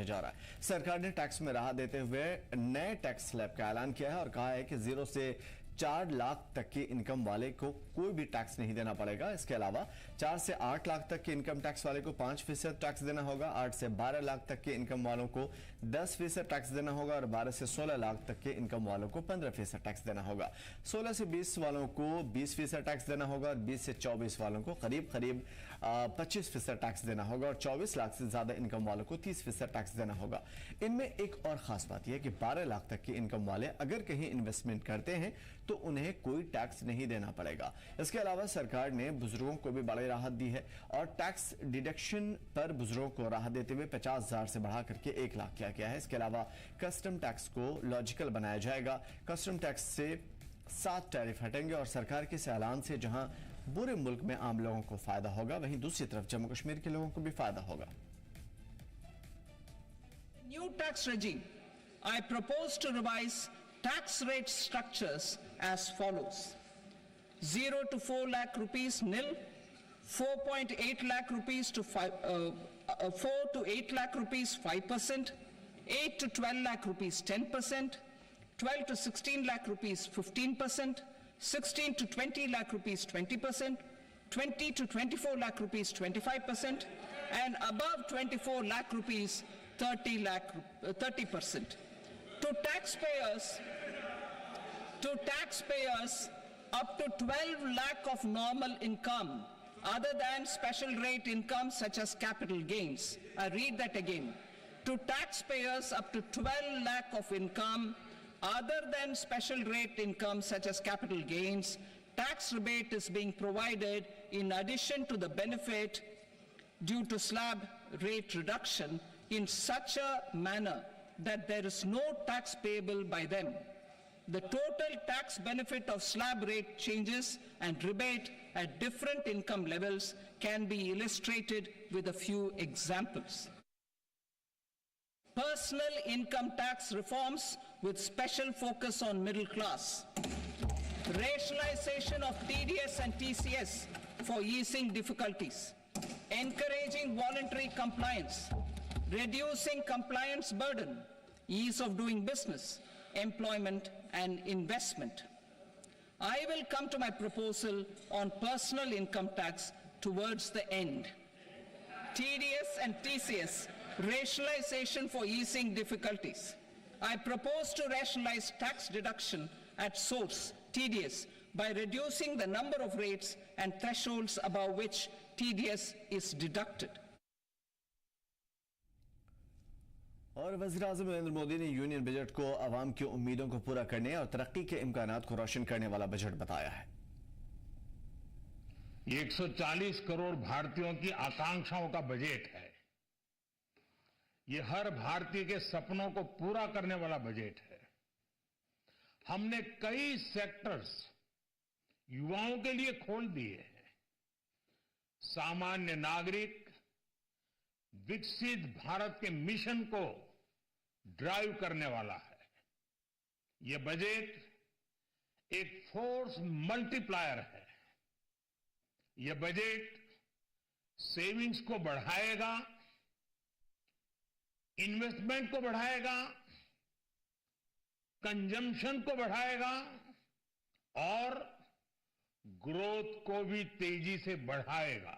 जा रहा है। सरकार ने टैक्स में राहत देते हुए नए टैक्स स्लैब का ऐलान किया है और कहा है कि 0 से 4 लाख तक की इनकम वाले को कोई भी टैक्स नहीं देना पड़ेगा। इसके अलावा 4 से 8 लाख तक के इनकम टैक्स वाले को 5% टैक्स देना होगा, 8 से 12 लाख तक के इनकम वालों को 10% टैक्स देना होगा और 12 से 16 लाख तक के इनकम वालों को 15% टैक्स देना होगा। 16 से 20 वालों को 20% टैक्स देना होगा और 20 से 24 वालों को करीब 25% टैक्स देना होगा और 24 लाख से ज्यादा इनकम वालों को 30% टैक्स देना होगा। इनमें एक और खास बात यह है कि 12 लाख तक की इनकम वाले अगर कहीं इन्वेस्टमेंट करते हैं तो उन्हें कोई टैक्स नहीं देना पड़ेगा। इसके अलावा सरकार ने बुजुर्गों को भी बड़ी राहत दी है और टैक्स डिडक्शन पर बुजुर्गों को राहत देते हुए 50,000 से बढ़ा करके 1 लाख किया गया है। इसके अलावा कस्टम टैक्स को लॉजिकल बनाया जाएगा। कस्टम टैक्स से 7 टैरिफ हटेंगे और सरकार के इस ऐलान से जहां पूरे मुल्क में आम लोगों को फायदा होगा, वहीं दूसरी तरफ जम्मू कश्मीर के लोगों को भी फायदा होगा। New tax regime. I propose to revise tax rate structures as follows: 0 to 4 lakh rupees nil, 4.8 lakh rupees to 4 to 8 lakh rupees 5%, 8 to 12 lakh rupees 10%, 12 to 16 lakh rupees 15%, 16 to 20 lakh rupees 20%, 20 to 24 lakh rupees 25%, and above 24 lakh rupees 30%. To taxpayers up to 12 lakh of normal income other than special rate income such as capital gains. I read that again. To taxpayers up to 12 lakh of income other than special rate income such as capital gains, tax rebate is being provided in addition to the benefit due to slab rate reduction in such a manner that there is no tax payable by them. The total tax benefit of slab rate changes and rebate at different income levels can be illustrated with a few examples. Personal income tax reforms with special focus on middle class. Rationalization of TDS and TCS for easing difficulties. Encouraging voluntary compliance. Reducing compliance burden, ease of doing business, employment and investment. I will come to my proposal on personal income tax towards the end. TDS and TCS, rationalization for easing difficulties. I propose to rationalize tax deduction at source, TDS, by reducing the number of rates and thresholds above which TDS is deducted. और वज़ीर-ए-आज़म नरेंद्र मोदी ने union budget को आवाम की उम्मीदों को पूरा करने और तरक्की के इम्कानात को रोशन करने वाला बजट बताया है। 140 करोड़ भारतीयों की आकांक्षाओं का बजट है। ये हर भारतीय के सपनों को पूरा करने वाला बजट है। हमने कई सेक्टर्स युवाओं के लिए खोल दिए हैं। सामान्य नागरिक विकसित भारत के मिशन को ड्राइव करने वाला है। यह बजट एक फोर्स मल्टीप्लायर है। यह बजट सेविंग्स को बढ़ाएगा, इन्वेस्टमेंट को बढ़ाएगा, कंजम्पशन को बढ़ाएगा और ग्रोथ को भी तेजी से बढ़ाएगा।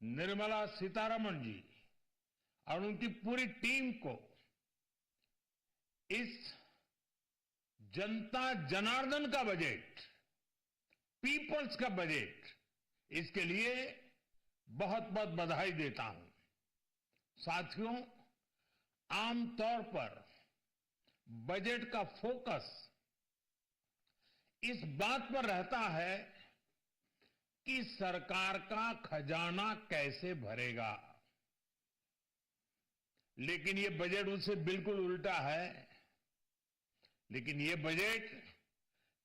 निर्मला सीतारमण जी और उनकी पूरी टीम को इस जनता जनार्दन का बजट, पीपल्स का बजट, इसके लिए बहुत बहुत बधाई देता हूं। साथियों, आमतौर पर बजट का फोकस इस बात पर रहता है कि सरकार का खजाना कैसे भरेगा, लेकिन ये बजट उससे बिल्कुल उल्टा है। लेकिन ये बजट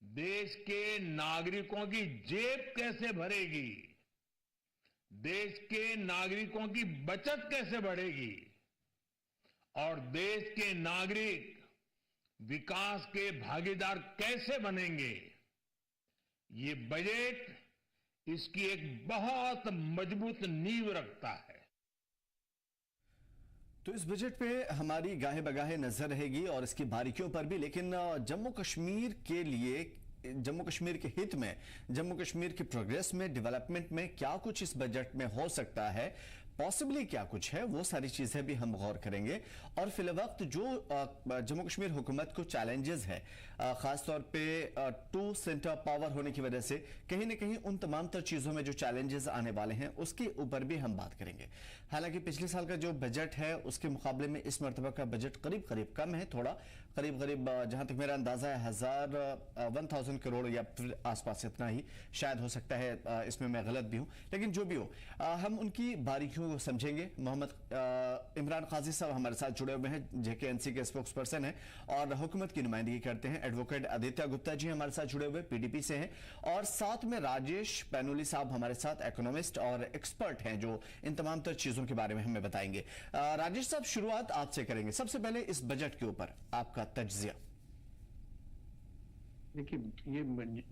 देश के नागरिकों की जेब कैसे भरेगी, देश के नागरिकों की बचत कैसे बढ़ेगी और देश के नागरिक विकास के भागीदार कैसे बनेंगे, ये बजट इसकी एक बहुत मजबूत नींव रखता है। तो इस बजट पे हमारी गाहे बगाहे नजर रहेगी और इसकी बारीकियों पर भी, लेकिन जम्मू कश्मीर के लिए, जम्मू कश्मीर के हित में, जम्मू कश्मीर की प्रोग्रेस में, डेवलपमेंट में क्या कुछ इस बजट में हो सकता है, पॉसिबली क्या कुछ है, वो सारी चीजें भी हम गौर करेंगे। और फिलवक्त जो जम्मू कश्मीर हुकूमत को चैलेंजेस है, खासतौर पे टू सेंटर पावर होने की वजह से कहीं ना कहीं उन तमाम तर चीजों में जो चैलेंजेस आने वाले हैं उसके ऊपर भी हम बात करेंगे। हालांकि पिछले साल का जो बजट है उसके मुकाबले में इस मरतबा का बजट करीब करीब कम है, थोड़ा करीब करीब जहां तक मेरा अंदाजा है 1000 करोड़ या फिर आसपास इतना ही, शायद हो सकता है इसमें मैं गलत भी हूं, लेकिन जो भी हो हम उनकी बारीकियों को समझेंगे। मोहम्मद इमरान काजी साहब हमारे साथ जुड़े हुए हैं, जेकेएनसी के स्पोक्स पर्सन हैं और हुकूमत की नुमाइंदगी करते हैं। एडवोकेट आदित्य गुप्ता जी हमारे साथ जुड़े हुए, पीडीपी से हैं, और साथ में राजेश पैनुली साहब हमारे साथ इकोनॉमिस्ट और एक्सपर्ट हैं जो इन तमाम तर चीजों के बारे में हमें बताएंगे। राजेश साहब, शुरुआत आपसे करेंगे। सबसे पहले इस बजट के ऊपर आपका तज्जिया। देखिए, ये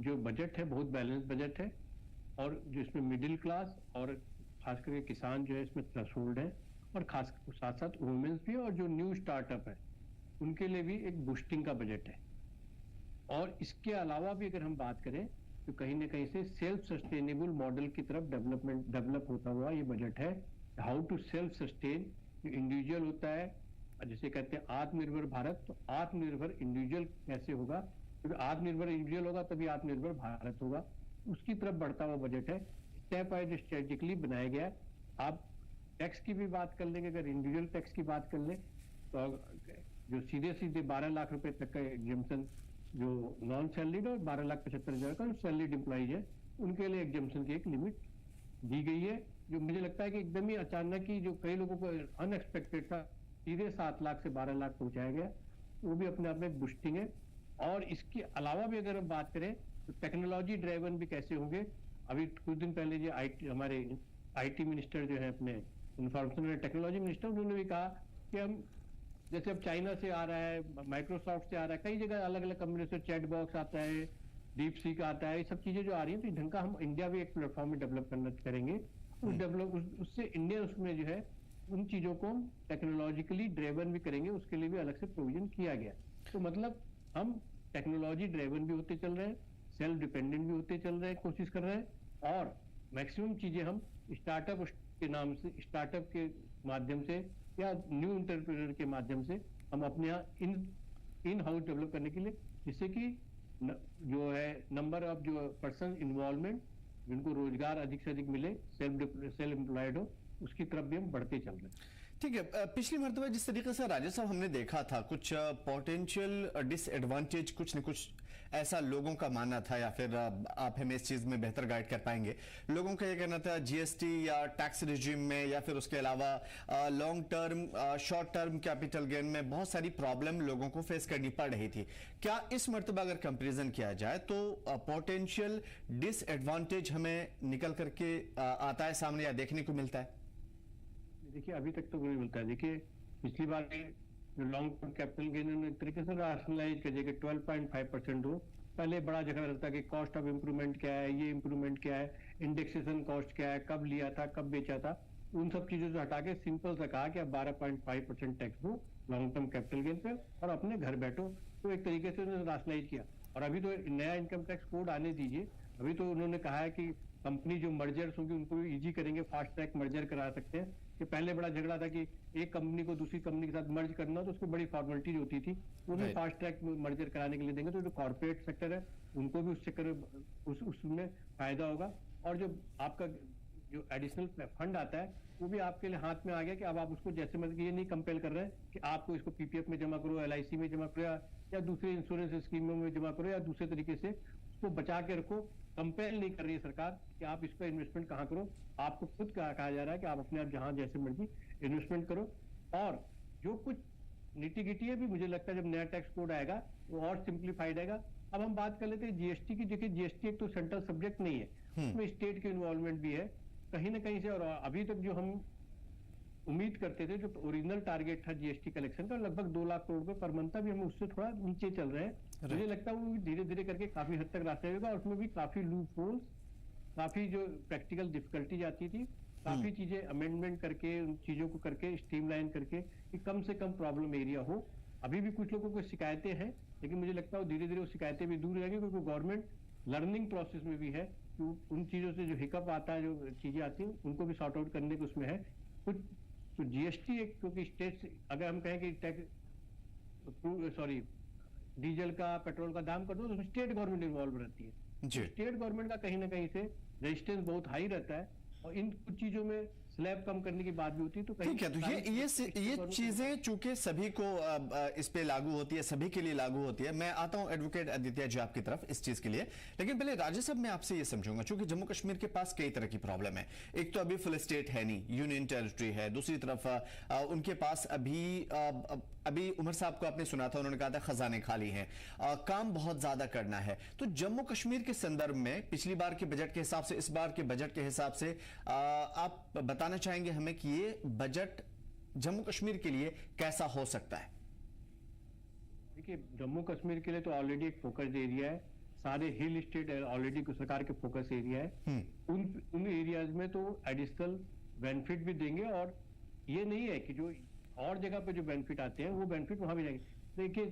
जो बजट है बहुत बैलेंस बजट है, और जो इसमें मिडिल क्लास और खास करके किसान जो है इसमें थ्रेशोल्ड है, और खास साथ साथ वुमेन्स भी और जो न्यू स्टार्टअप है उनके लिए भी एक बूस्टिंग का बजट है। और इसके अलावा भी अगर हम बात करें तो कहीं ना कहीं से सेल्फ सस्टेनेबल मॉडल की तरफ डेवलप होता हुआ ये बजट है। हाउ टू सेल्फ सस्टेन, जो इंडिविजुअल होता है, जैसे कहते हैं आत्मनिर्भर भारत, तो आत्मनिर्भर इंडिविजुअल कैसे होगा, क्योंकि आत्मनिर्भर इंडिविजुअल होगा तभी आत्मनिर्भर भारत होगा, उसकी तरफ बढ़ता हुआ बजट है। स्टेप वाइज स्ट्रेटेजिकली बनाया गया है। आप टैक्स की भी बात कर लेंगे, अगर इंडिविजुअल टैक्स की बात कर ले तो जो सीधे 12 लाख रुपए तक का एग्जम्पशन जो नॉन सैलरीड और 12,75,000 का जो सैलरीड एम्प्लॉइज है उनके लिए एग्जम्पशन की एक लिमिट दी गई है, जो मुझे लगता है कि एकदम ही अचानक ही, जो कई लोगों को अनएक्सपेक्टेड था, सीधे 7 लाख से 12 लाख पहुंचाया गया, वो भी अपने आप में एक बूस्टिंग है। और इसके अलावा भी अगर हम बात करें तो टेक्नोलॉजी ड्राइवन भी कैसे होंगे। अभी कुछ दिन पहले जो हमारे आईटी मिनिस्टर जो है, अपने इंफॉर्मेशन एंड टेक्नोलॉजी मिनिस्टर, उन्होंने भी कहा कि हम जैसे अब चाइना से आ रहा है, माइक्रोसॉफ्ट से आ रहा है, कई जगह अलग अलग कंपनी से चैट बॉक्स आता है, डीप सीक आता है, ये सब चीजें जो आ रही हैं, तो ढंग का हम इंडिया भी एक प्लेटफॉर्म में डेवलप करना करेंगे। उससे इंडिया उसमें जो है उन चीजों को हम टेक्नोलॉजिकली ड्राइवन भी करेंगे, उसके लिए भी अलग से प्रोविजन किया गया। तो मतलब हम टेक्नोलॉजी ड्राइवन भी होते चल रहे हैं, सेल्फ डिपेंडेंट भी होते चल रहे हैं, कोशिश कर रहे हैं, और मैक्सिमम चीजें हम स्टार्टअप के नाम से, स्टार्टअप के माध्यम से या न्यू एंटरप्रेन्योर के माध्यम से हम अपने यहाँ इन हाउस डेवलप करने के लिए, जिससे कि जो है नंबर ऑफ जो पर्सन इन्वॉल्वमेंट, जिनको रोजगार अधिक से अधिक मिले, सेल्फ एम्प्लॉयड हो, उसकी तरफ भी हम बढ़ते चल रहे हैं। ठीक है, पिछली मरतबा जिस तरीके से राजेश साहब हमने देखा था, कुछ पोटेंशियल डिसएडवांटेज कुछ न कुछ ऐसा लोगों का मानना था, या फिर आप हमें इस चीज में बेहतर गाइड कर पाएंगे। लोगों का ये कहना था जीएसटी या टैक्स रिजीम में, या फिर उसके अलावा long term, short term capital gain में बहुत सारी प्रॉब्लम लोगों को फेस करनी पड़ रही थी। क्या इस मरतबा अगर कंपेरिजन किया जाए तो पोटेंशियल डिसएडवांटेज हमें निकल करके आता है सामने, या देखने को मिलता है? देखिए, अभी तक तो नहीं मिलता है। देखिए, पिछली बार जो लॉन्ग टर्म कैपिटल गेन एक तरीके से राशनलाइज कर दिया, 12.5% हो। पहले बड़ा झगड़ा रहता कि कॉस्ट ऑफ इम्प्रूवमेंट क्या है, ये इम्प्रूवमेंट क्या है, इंडेक्सेशन कॉस्ट क्या है, कब लिया था, कब बेचा था, उन सब चीजों से हटा के सिंपल सा कहा कि अब 12.5% टैक्स दो लॉन्ग टर्म कैपिटल गेन पे और अपने घर बैठो। तो एक तरीके से उन्होंने राशनलाइज किया। और अभी तो नया इनकम टैक्स कोड आने दीजिए, अभी तो उन्होंने कहा है कि कंपनी जो मर्जर्स होंगी उनको इजी करेंगे, फास्ट ट्रैक मर्जर करा सकते हैं। कि पहले बड़ा झगड़ा था कि एक कंपनी को दूसरी कंपनी के साथ मर्ज करना, तो उसकी बड़ी फॉर्मेलिटीज होती थी, उन्हें फास्ट ट्रैक मर्जर कराने के लिए देंगे। तो जो कॉर्पोरेट सेक्टर है उनको भी उसमें फायदा होगा। और जो आपका जो एडिशनल फंड आता है वो भी आपके लिए हाथ में आ गया कि अब आप उसको जैसे मतलब ये नहीं कंपेल कर रहे हैं कि आपको इसको पीपीएफ में जमा करो, एलआईसी में जमा करो, या दूसरे इंश्योरेंस स्कीमों में जमा करो, या दूसरे तरीके से उसको बचा के रखो। कंपेल नहीं कर रही है सरकार कि आप इस पर इन्वेस्टमेंट कहाँ करो, आपको खुद कहा जा रहा है कि आप अपने आप जहां जैसे मर्जी इन्वेस्टमेंट करो। और जो कुछ निटी गिटी है भी, मुझे लगता है जब नया टैक्स कोड आएगा वो और सिंप्लीफाइड आएगा। अब हम बात कर लेते हैं जीएसटी की। देखिए, जीएसटी एक तो सेंट्रल सब्जेक्ट नहीं है, उसमें स्टेट की इन्वॉल्वमेंट भी है कहीं ना कहीं से। और अभी तक जो हम उम्मीद करते थे, जो ओरिजिनल टारगेट था जीएसटी कलेक्शन का, लगभग 2 लाख करोड़ रुपए पर मंथ था, भी हम उससे थोड़ा नीचे चल रहे हैं। मुझे लगता है वो धीरे धीरे करके काफी हद तक रास्ता होगा, और उसमें भी काफी लूप होल्स, काफी जो प्रैक्टिकल डिफिकल्टीज आती थी काफी चीजें अमेंडमेंट करके, उन चीजों को करके स्ट्रीमलाइन करके कि कम से कम प्रॉब्लम एरिया हो। अभी भी कुछ लोगों को शिकायतें हैं, लेकिन मुझे लगता है धीरे धीरे वो शिकायतें भी दूर रहेंगी, क्योंकि गवर्नमेंट लर्निंग प्रोसेस में भी है कि उन चीजों से जो हिकअप आता है, जो चीजें आती हैं, उनको भी सॉर्ट आउट करने को उसमें है। कुछ तो जीएसटी एक, क्योंकि स्टेट, अगर हम कहें कि डीजल का, पेट्रोल का दाम कर दो, तो उसमें स्टेट गवर्नमेंट इन्वॉल्व रहती है। जी। स्टेट गवर्नमेंट का कहीं ना कहीं से रेजिस्टेंस बहुत हाई रहता है, और इन कुछ चीजों में स्लैब कम करने की बात भी होती है। तो ठीक है, तो ये चीजें चूंकि सभी को इस पे लागू होती है, सभी के लिए लागू होती है। मैं आता हूं एडवोकेट आदित्य जी आपकी तरफ इस चीज के लिए, लेकिन पहले राजा साहब मैं आपसे ये समझूंगा, चूंकि जम्मू कश्मीर के पास कई तरह की प्रॉब्लम है। एक तो अभी फुल स्टेट है नहीं, यूनियन टेरिटरी है, दूसरी तरफ उनके पास अभी उमर साहब को आपने सुना था, उन्होंने कहा था खजाने खाली हैं, काम बहुत ज्यादा करना है। तो जम्मू कश्मीर के संदर्भ में पिछली बार के बजट के हिसाब से, इस बार के बजट के हिसाब से आप बताना चाहेंगे हमें कि ये बजट जम्मू कश्मीर के लिए कैसा हो सकता है? देखिए, जम्मू कश्मीर के लिए तो ऑलरेडी एक फोकस एरिया है, सारे हिल स्टेट ऑलरेडी सरकार के फोकस एरिया है। उन एरियाज में तो एडिशनल बेनिफिट भी देंगे, और ये नहीं है कि जो और जगह पे जो बेनिफिट आते हैं वो बेनिफिट वहां भी जाएंगे। देखिए,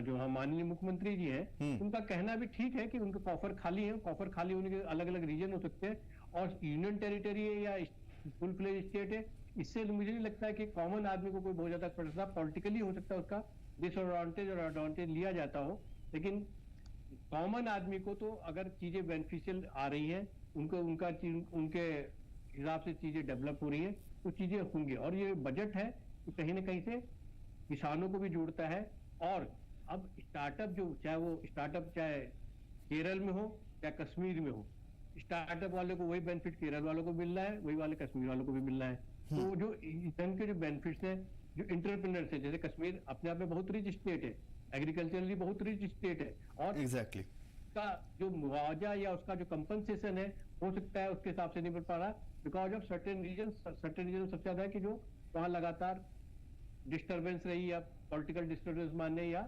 जो हम माननीय मुख्यमंत्री जी हैं, उनका कहना भी ठीक है कि उनके कॉफर खाली है। कॉफर खाली होने के अलग अलग रीजन हो सकते हैं, और यूनियन टेरिटरी है या फुल फ्लेज स्टेट है, इससे मुझे नहीं लगता है कि कॉमन आदमी को कोई बहुत ज्यादा पड़ता। पॉलिटिकली हो सकता है उसका डिसएडवांटेज और एडवांटेज लिया जाता हो, लेकिन कॉमन आदमी को तो अगर चीजें बेनिफिशियल आ रही हैं, उनके हिसाब से चीजें डेवलप हो रही है, तो चीजें होंगी। और ये बजट है तो कहीं ना कहीं से किसानों को भी जोड़ता है। और अब स्टार्टअप चाहे केरल में हो या कश्मीर में हो, स्टार्टअप वाले को वही बेनिफिट केरल वालों को मिल रहा है, वही वाले कश्मीर वालों को भी मिल रहा है। तो जो ढंग के जो बेनिफिट्स हैं, जो इंटरप्रेन्योर्स है, जैसे कश्मीर अपने आप में बहुत रिच स्टेट है, एग्रीकल्चरली बहुत रिच स्टेट है, और एग्जैक्टली का जो मुआवजा या उसका जो कंपनसेशन है, हो सकता है उसके हिसाब से नहीं मिल पा रहा, बिकॉज ऑफ सर्टेन रीजन सबसे ज्यादा है कि जो वहां लगातार डिस्टर्बेंस रही, या पॉलिटिकल डिस्टर्बेंस माने, या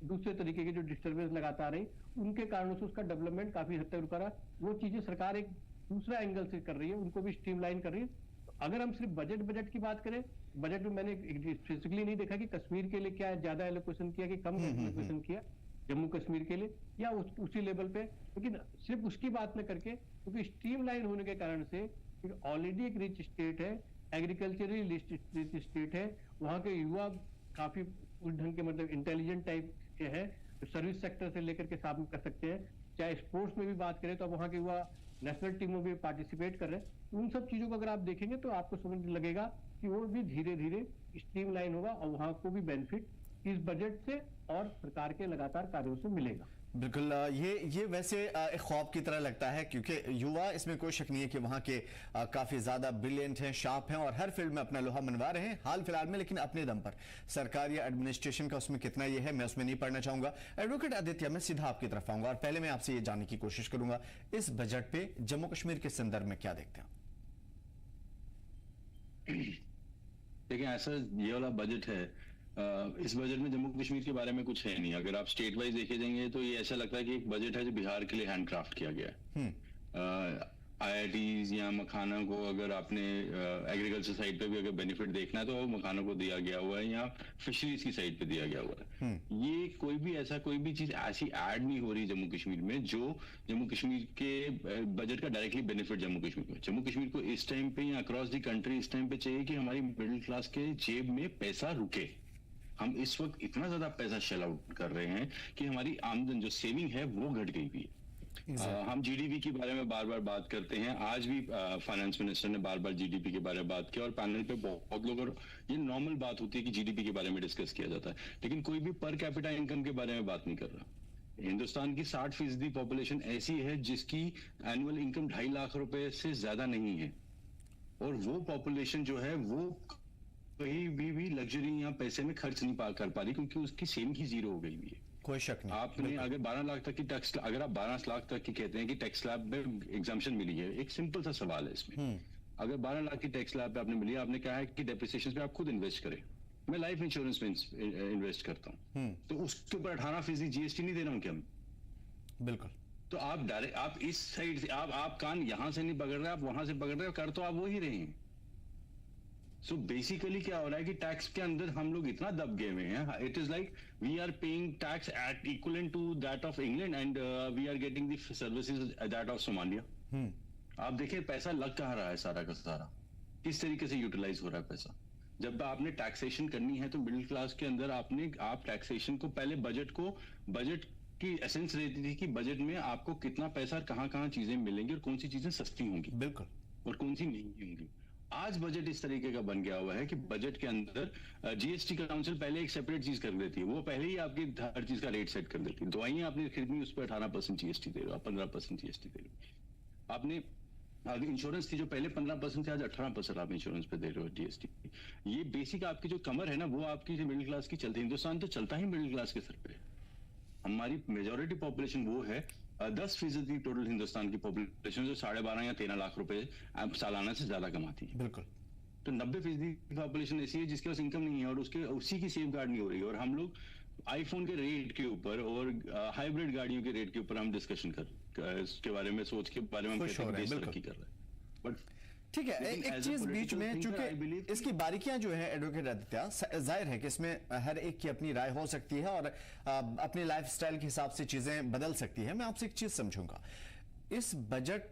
दूसरे तरीके की जो डिस्टर्बेंस लगातार रही, उनके कारणों से उसका डेवलपमेंट काफी हद तक रुका रहा। वो चीजें सरकार एक दूसरा एंगल से कर रही है, उनको भी स्ट्रीमलाइन कर रही है। अगर हम सिर्फ बजट की बात करें, बजट में मैंने स्पेसिफिकली नहीं देखा कि कश्मीर के लिए क्या ज्यादा एलोकेशन किया कि कम एलोकेशन किया जम्मू कश्मीर के लिए, या उसी लेवल पे, लेकिन सिर्फ उसकी बात न करके, क्योंकि स्ट्रीमलाइन होने के कारण से ऑलरेडी एक रिच स्टेट है, एग्रीकल्चरली रिच स्टेट है, वहां के युवा काफी उस ढंग के मतलब इंटेलिजेंट टाइप के हैं, सर्विस सेक्टर से लेकर के साथ कर सकते हैं। चाहे स्पोर्ट्स में भी बात करें तो अब वहां के युवा नेशनल टीम में भी पार्टिसिपेट कर रहे हैं। उन सब चीजों को अगर आप देखेंगे तो आपको समझ लगेगा कि वो भी धीरे धीरे स्ट्रीमलाइन होगा, और वहां को भी बेनिफिट इस बजट से और सरकार के लगातार कार्यों से मिलेगा। बिल्कुल, ये वैसे एक ख्वाब की तरह लगता है, क्योंकि युवा, इसमें कोई शक नहीं है कि वहां के काफी ज्यादा ब्रिलियंट हैं, शार्प हैं, और हर फील्ड में अपना लोहा मनवा रहे हैं हाल फिलहाल में, लेकिन अपने दम पर। सरकार या एडमिनिस्ट्रेशन का उसमें कितना ये है, मैं उसमें नहीं पढ़ना चाहूंगा। एडवोकेट आदित्य, मैं सीधा आपकी तरफ आऊंगा, और पहले मैं आपसे ये जानने की कोशिश करूंगा, इस बजट पे जम्मू कश्मीर के संदर्भ में क्या देखते हैं? देखिए, ऐसा ये वाला बजट है, इस बजट में जम्मू कश्मीर के बारे में कुछ है नहीं। अगर आप स्टेट वाइज देखे जाएंगे तो ये ऐसा लगता है कि एक बजट है जो बिहार के लिए हैंडक्राफ्ट किया गया है। आईआईटीज या मखाना को अगर आपने एग्रीकल्चर साइड पे भी अगर बेनिफिट देखना है तो वो मखाना को दिया गया हुआ है, या फिशरीज की साइड पे दिया गया हुआ है। ये कोई भी चीज ऐसी ऐड नहीं हो रही जम्मू कश्मीर में जो जम्मू कश्मीर के बजट का डायरेक्टली बेनिफिट जम्मू कश्मीर को इस टाइम पे या अक्रॉस द कंट्री इस टाइम पे चाहिए कि हमारी मिडिल क्लास के जेब में पैसा रुके। हम इस वक्त इतना ज्यादा पैसा शेल आउट कर रहे हैं कि हमारी आमदन जो सेविंग है वो घट गई हुई है। हम जीडीपी के बारे में बार बार बात करते हैं, आज भी फाइनेंस मिनिस्टर ने बार बार जीडीपी के बारे में बात किया, और पैनल पे बहुत लोग, और ये नॉर्मल बात होती है कि जीडीपी के बारे में डिस्कस किया जाता है, लेकिन कोई भी पर कैपिटा इनकम के बारे में बात नहीं कर रहा। हिंदुस्तान की 60% पॉपुलेशन ऐसी है जिसकी एनुअल इनकम 2.5 लाख रुपए से ज्यादा नहीं है, और वो पॉपुलेशन जो है वो कहीं भी लग्जरी या पैसे में खर्च नहीं कर पा रही, क्योंकि उसकी सेविंग ही जीरो हो गई हुई है। कोई शक नहीं। आपने अगर 12 लाख तक की टैक्स, अगर आप 12 लाख तक की कहते हैं कि टैक्स स्लैब में एग्जाम्पशन मिली है, एक सिंपल सा सवाल है इसमें, अगर 12 लाख की टैक्स स्लैब पे आपने मिली, आपने कहा है कि डेप्रिसिएशन पे आप खुद इन्वेस्ट करें। मैं लाइफ इंश्योरेंस में इन्वेस्ट करता हूँ, तो उसके ऊपर 18% जीएसटी नहीं दे रहा हूँ क्या मैं? बिल्कुल। तो आप डायरेक्ट आप इस साइड से आप कान यहां से नहीं पकड़ रहे, आप वहां से पकड़ रहे हो, कर तो आप वो ही रहे हैं। सो बेसिकली क्या हो रहा है कि टैक्स के अंदर हम लोग इतना दब गए हुए हैं, it is like we are paying tax at equivalent to that of England and we are getting the services that of Somalia. आप देखिए पैसा लग कहाँ रहा है, सारा का सारा किस तरीके से यूटिलाइज हो रहा है पैसा। जब आपने टैक्सेशन करनी है तो मिडिल क्लास के अंदर आप टैक्सेशन को पहले बजट की एसेंस रहती थी कि बजट में आपको कितना पैसा कहाँ कहाँ चीजें मिलेंगी और कौन सी चीजें सस्ती होंगी बिल्कुल और कौन सी महंगी होंगी। आज बजट इस तरीके का बन गया हुआ है कि बजट के अंदर जीएसटी काउंसिल पहले एक सेपरेट चीज कर देती है, वो पहले ही आपकी हर चीज का रेट सेट कर देती है। दवाइयां आपने खरीदनी उस पर 18% जीएसटी दे रहे हो, 15% जीएसटी दे रहे हो। आपने इंश्योरेंस थी जो पहले 15% से आज 18% आप इंश्योरेंस पे दे रहे हो जीएसटी। ये बेसिक आपकी जो कमर है ना, वो आपकी मिडिल क्लास की चलती है। हिंदुस्तान तो चलता ही मिडिल क्लास के सर पे। हमारी मेजोरिटी पॉपुलेशन वो है 10% टोटल हिंदुस्तान की पॉपुलेशन जो 12.5 या 13 लाख रुपए सालाना से ज्यादा कमाती है। बिल्कुल। तो 90% पॉपुलेशन ऐसी है जिसके पास इनकम नहीं है और उसी की सेफ गार्ड नहीं हो रही है। और हम लोग आईफोन के रेट के ऊपर और हाइब्रिड गाड़ियों के रेट के ऊपर हम डिस्कशन इसके बारे में सोच के बारे में हम कहते हैं देश तरक्की कर रहा है। बट ठीक है, एक चीज बीच में, चूंकि इसकी बारीकियां जो है एडवोकेट आदित्य, जाहिर है कि इसमें हर एक की अपनी राय हो सकती है और अपनी लाइफस्टाइल के हिसाब से चीजें बदल सकती है। मैं आपसे एक चीज समझूंगा, इस बजट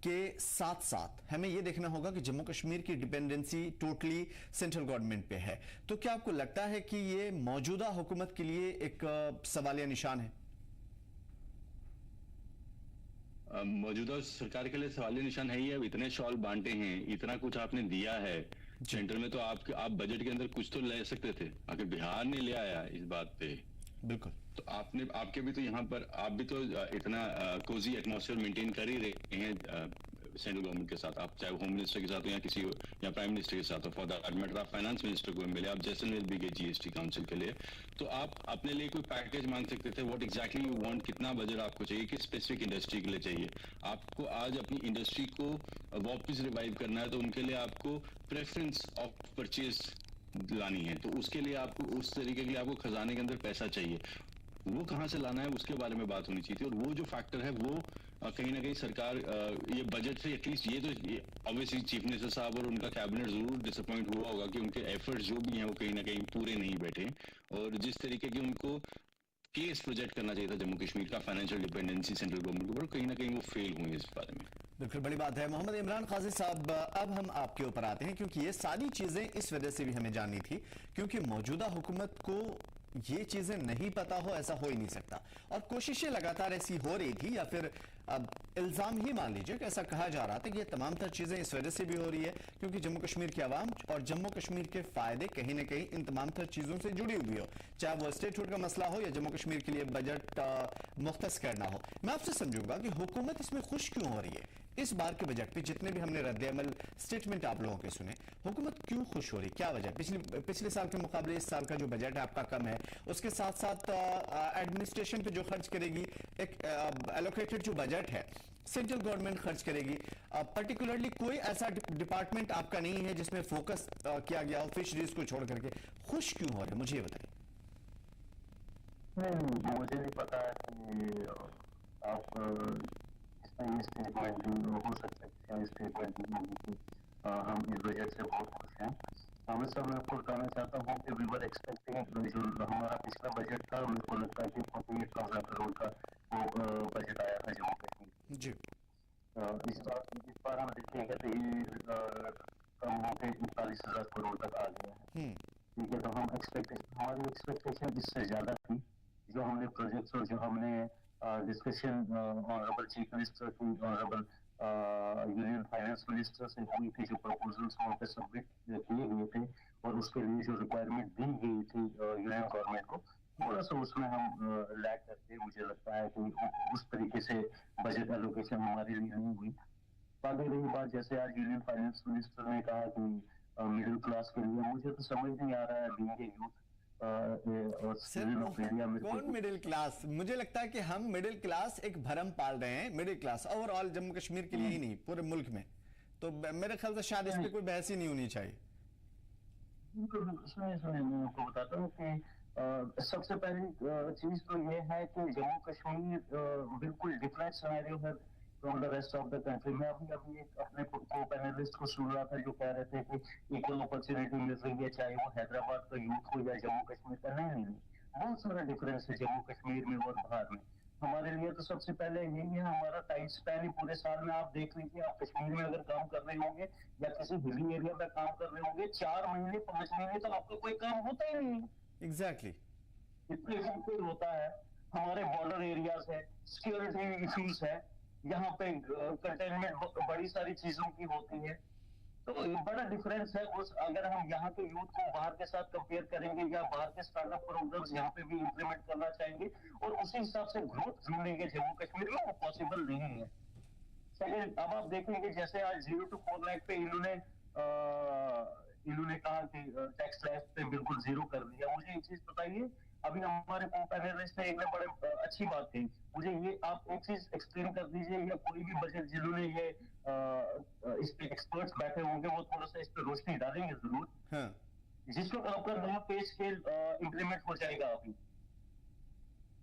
के साथ साथ हमें यह देखना होगा कि जम्मू कश्मीर की डिपेंडेंसी टोटली सेंट्रल गवर्नमेंट पे है। तो क्या आपको लगता है कि ये मौजूदा हुकूमत के लिए एक सवालिया निशान है? मौजूदा सरकार के लिए सवालिया निशान है ही है। अब इतने शॉल बांटे हैं, इतना कुछ आपने दिया है सेंटर में, तो आप बजट के अंदर कुछ तो ले सकते थे। अगर बिहार ने ले आया इस बात पे, बिल्कुल, तो आपके भी तो यहाँ पर आप भी तो इतना कोजी एटमॉस्फेयर मेंटेन कर ही रहे हैं सेंट्रल गवर्नमेंट के साथ। आप चाहे होम मिनिस्टर के साथ हो या किसी या प्राइम मिनिस्टर के साथ हो, फॉर दैट मैटर आप फाइनेंस मिनिस्टर को मिले, आप जैसलमेर भी गए जीएसटी काउंसिल के लिए, तो आप अपने लिए कोई पैकेज मांग सकते थे। व्हाट एग्जैक्टली यू वांट, कितना बजट आपको चाहिए, किस स्पेसिफिक इंडस्ट्री के लिए चाहिए। आपको आज अपनी इंडस्ट्री को वापस रिवाइव करना है, तो उनके लिए आपको प्रेफरेंस ऑफ परचेज लानी है, तो उसके लिए आपको उस तरीके के लिए आपको खजाने के अंदर पैसा चाहिए। वो कहाँ से लाना है उसके बारे में बात होनी चाहिए थी। और वो जो फैक्टर है वो कहीं ना कहीं सरकार ये बजट से एटलीस्ट ये तो ऑब्वियसली चीफ मिनिस्टर साहब और उनका कैबिनेट जरूर डिसअपॉइंट हुआ होगा कि उनके एफर्ट्स जो भी हैं वो कहीं ना कहीं पूरे नहीं बैठे। और जिस तरीके की उनको केस प्रोजेक्ट करना चाहिए था जम्मू कश्मीर का फाइनेंशियल डिपेंडेंसी सेंट्रल गवर्नमेंट के ऊपर, कहीं ना कहीं वो फेल हुए इस बारे में। बिल्कुल बड़ी बात है। मोहम्मद इमरान काजी साहब, अब हम आपके ऊपर आते हैं, क्योंकि ये सारी चीजें इस वजह से भी हमें जाननी थी क्योंकि मौजूदा हुकूमत को ये चीजें नहीं पता हो, ऐसा हो ही नहीं सकता। और कोशिशें लगातार ऐसी हो रही थी, या फिर अब इल्जाम ही मान लीजिए कि ऐसा कहा जा रहा था कि ये तमाम तर चीजें इस वजह से भी हो रही है क्योंकि जम्मू कश्मीर की आवाम और जम्मू कश्मीर के फायदे कहीं ना कहीं इन तमाम तर चीजों से जुड़ी हुई हो, चाहे वो स्टेटहुड का मसला हो या जम्मू कश्मीर के लिए बजट मुख्तस करना हो। मैं आपसे समझूंगा कि हुकूमत इसमें खुश क्यों हो रही है? इस बार के बजट पे जितने भी हमने रद्द-ए-अमल स्टेटमेंट आप लोगों के सुने, हुकूमत क्यों खुश हो रही, क्या वजह? पिछले साल के मुकाबले इस साल का जो बजट है आपका कम है, उसके साथ साथ एडमिनिस्ट्रेशन पे जो खर्च करेगी, एक एलोकेटेड जो बजट है सेंट्रल गवर्नमेंट खर्च करेगी, पर्टिकुलरली कोई ऐसा डिपार्टमेंट आपका नहीं है जिसमें फोकस किया गया हो फिशरीज को छोड़ करके। खुश क्यों हो रहे, मुझे ये बताइए। मुझे नहीं पता है कि आप इसमें स्टेटमेंट हो सकता है, स्टेटमेंट हम इस बजट से बहुत खुश हैं। मैं सब मैं आपको बताना चाहता हूँ कि वी वर एक्सपेक्टिंग जो हमारा पिछला बजट था, मेरे को लगता है कि 48,000 करोड़ का वो बजट आया था जम्मू कश्मीर जी। इस बार हम देखेंगे तो ये कम होकर 39,000 करोड़ तक आ गया है। ठीक है, तो हमारी एक्सपेक्टेशन इससे ज्यादा थी। जो हमने प्रोजेक्ट्स और जो हमने डिस्कशन ऑनरेबल चीफ मिनिस्टर की, ऑनरेबल यूनियन फाइनेंस मिनिस्टर से हुई थी, जो प्रपोजल्स वहाँ पे सबमिट किए हुए थे और उसके लिए जो रिक्वायरमेंट दी गई थी यूनियन गवर्नमेंट को, थोड़ा सा उसमें हम लैग करते, मुझे लगता है कि उस तरीके से बजट एलोकेशन हमारे लिए नहीं हुई। बाकी रही बात, जैसे आज यूनियन फाइनेंस मिनिस्टर ने कहा कि मिडिल क्लास के लिए, मुझे तो समझ नहीं आ रहा है बीइंग ए यूथ कौन मिडिल क्लास? मुझे लगता है कि हम मिडिल क्लास एक भरम पाल रहे हैं। Middle class overall Jammu Kashmir के लिए ही नहीं, पूरे मुल्क में। तो मेरे ख्याल से शायद इस पे कोई बहस ही नहीं होनी चाहिए। सुनिए मैं आपको बताता हूँ कि सबसे पहली चीज तो ये है कि जम्मू कश्मीर बिल्कुल डिफरेंट सिनेरियो है from the rest of the country. मैं अभी एक अपने को पैनलिस्ट को सुन रहा था जो कह रहे थे कि इक्वल अपॉर्चुनिटी मिल रही है, चाहे वो हैदराबाद का यूथ हो या जम्मू कश्मीर का। नहीं, बहुत सारा डिफरेंस है जम्मू कश्मीर में और बाहर में। हमारे लिए तो सबसे पहले यही है, हमारा टाइम स्पैन ही पूरे साल में आप देख लीजिए, आप कश्मीर में अगर काम कर रहे होंगे या किसी हिली एरिया में काम कर रहे होंगे, 4 महीने 5 महीने तक आपको कोई काम होता ही नहीं। एग्जैक्टली इतने होता है। हमारे बॉर्डर एरियाज है, सिक्योरिटी इश्यूज है, यहाँ पे कंटेनमेंट बड़ी सारी चीजों की होती है। तो बड़ा डिफरेंस है उस, अगर हम यहाँ के यूथ को बाहर के साथ कंपेयर करेंगे या बाहर के स्टार्टअप प्रोग्राम्स यहाँ पे भी इम्प्लीमेंट करना चाहेंगे और उसी हिसाब से ग्रोथ ढूंढेंगे जम्मू कश्मीर में, वो पॉसिबल नहीं है। सेकेंड, अब आप देखेंगे जैसे आज 0 to 4 लाख पे इन्होंने कहा कि टैक्स स्लैब पे बिल्कुल 0 कर दिया। मुझे एक चीज बताइए, अभी हमारे पैनलिस्ट ने एक ने बड़े अच्छी बात कही, मुझे ये आप एक चीज एक्सप्लेन कर दीजिए, या कोई भी बजट जिन्होंने ये इस पे एक्सपर्ट्स बैठे होंगे वो थोड़ा सा इस पे रोशनी डालेंगे जरूर। हाँ। जिस वक्त आपका नया पे स्केल इम्प्लीमेंट हो जाएगा, अभी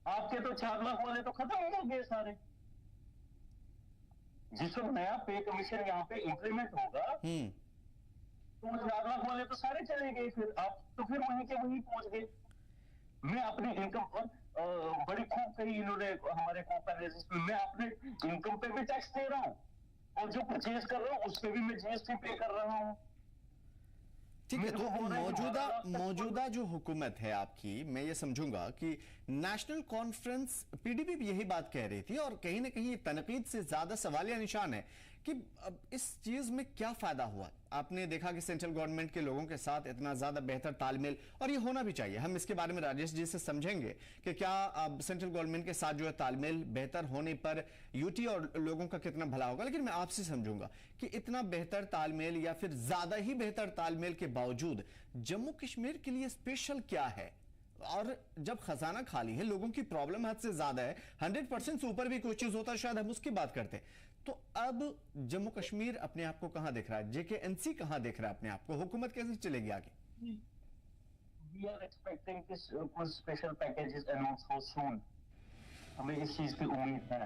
आपके तो 4 लाख वाले तो खत्म हो गए सारे। जिस वक्त नया पे कमीशन यहाँ पे इम्प्लीमेंट होगा तो 4 लाख वाले तो सारे चले गए, फिर आप तो फिर वहीं के वहीं पहुंच गए। मैं अपनी इनकम पर बड़ी खूब कही इन्होंने हमारे पैनलिस्ट में, मैं अपने इनकम पे भी टैक्स दे रहा हूँ और जो परचेज कर रहा हूँ उस पे भी मैं जीएसटी पे कर रहा हूँ। ठीक है, तो मौजूदा जो हुकूमत है आपकी, मैं ये समझूंगा कि नेशनल कॉन्फ्रेंस पीडीपी भी यही बात कह रही थी और कहीं ना कहीं तनकीद से ज्यादा सवालिया निशान है कि अब इस चीज में क्या फायदा हुआ। आपने देखा कि सेंट्रल गवर्नमेंट के लोगों के साथ इतना ज्यादा बेहतर तालमेल, और ये होना भी चाहिए। हम इसके बारे में राजेश जी से समझेंगे कि क्या अब सेंट्रल गवर्नमेंट के साथ जो है तालमेल बेहतर होने पर यूटी और लोगों का कितना भला होगा। लेकिन मैं आपसे समझूंगा कि इतना बेहतर तालमेल या फिर ज्यादा ही बेहतर तालमेल के बावजूद जम्मू कश्मीर के लिए स्पेशल क्या है। और जब खजाना खाली है, लोगों की प्रॉब्लम हद से ज्यादा है, 100% से ऊपर भी कोई चीज होता है शायद हम उसकी बात करते, तो अब जम्मू कश्मीर अपने आप को कहां देख रहा है, जेकेएनसी कहां देख रहा है अपने आप को, हुकूमत कैसे चलेगी आगे? We are expecting this कुछ स्पेशल पैकेजेस अनाउंस हो सून, हमें इस चीज की उम्मीद है।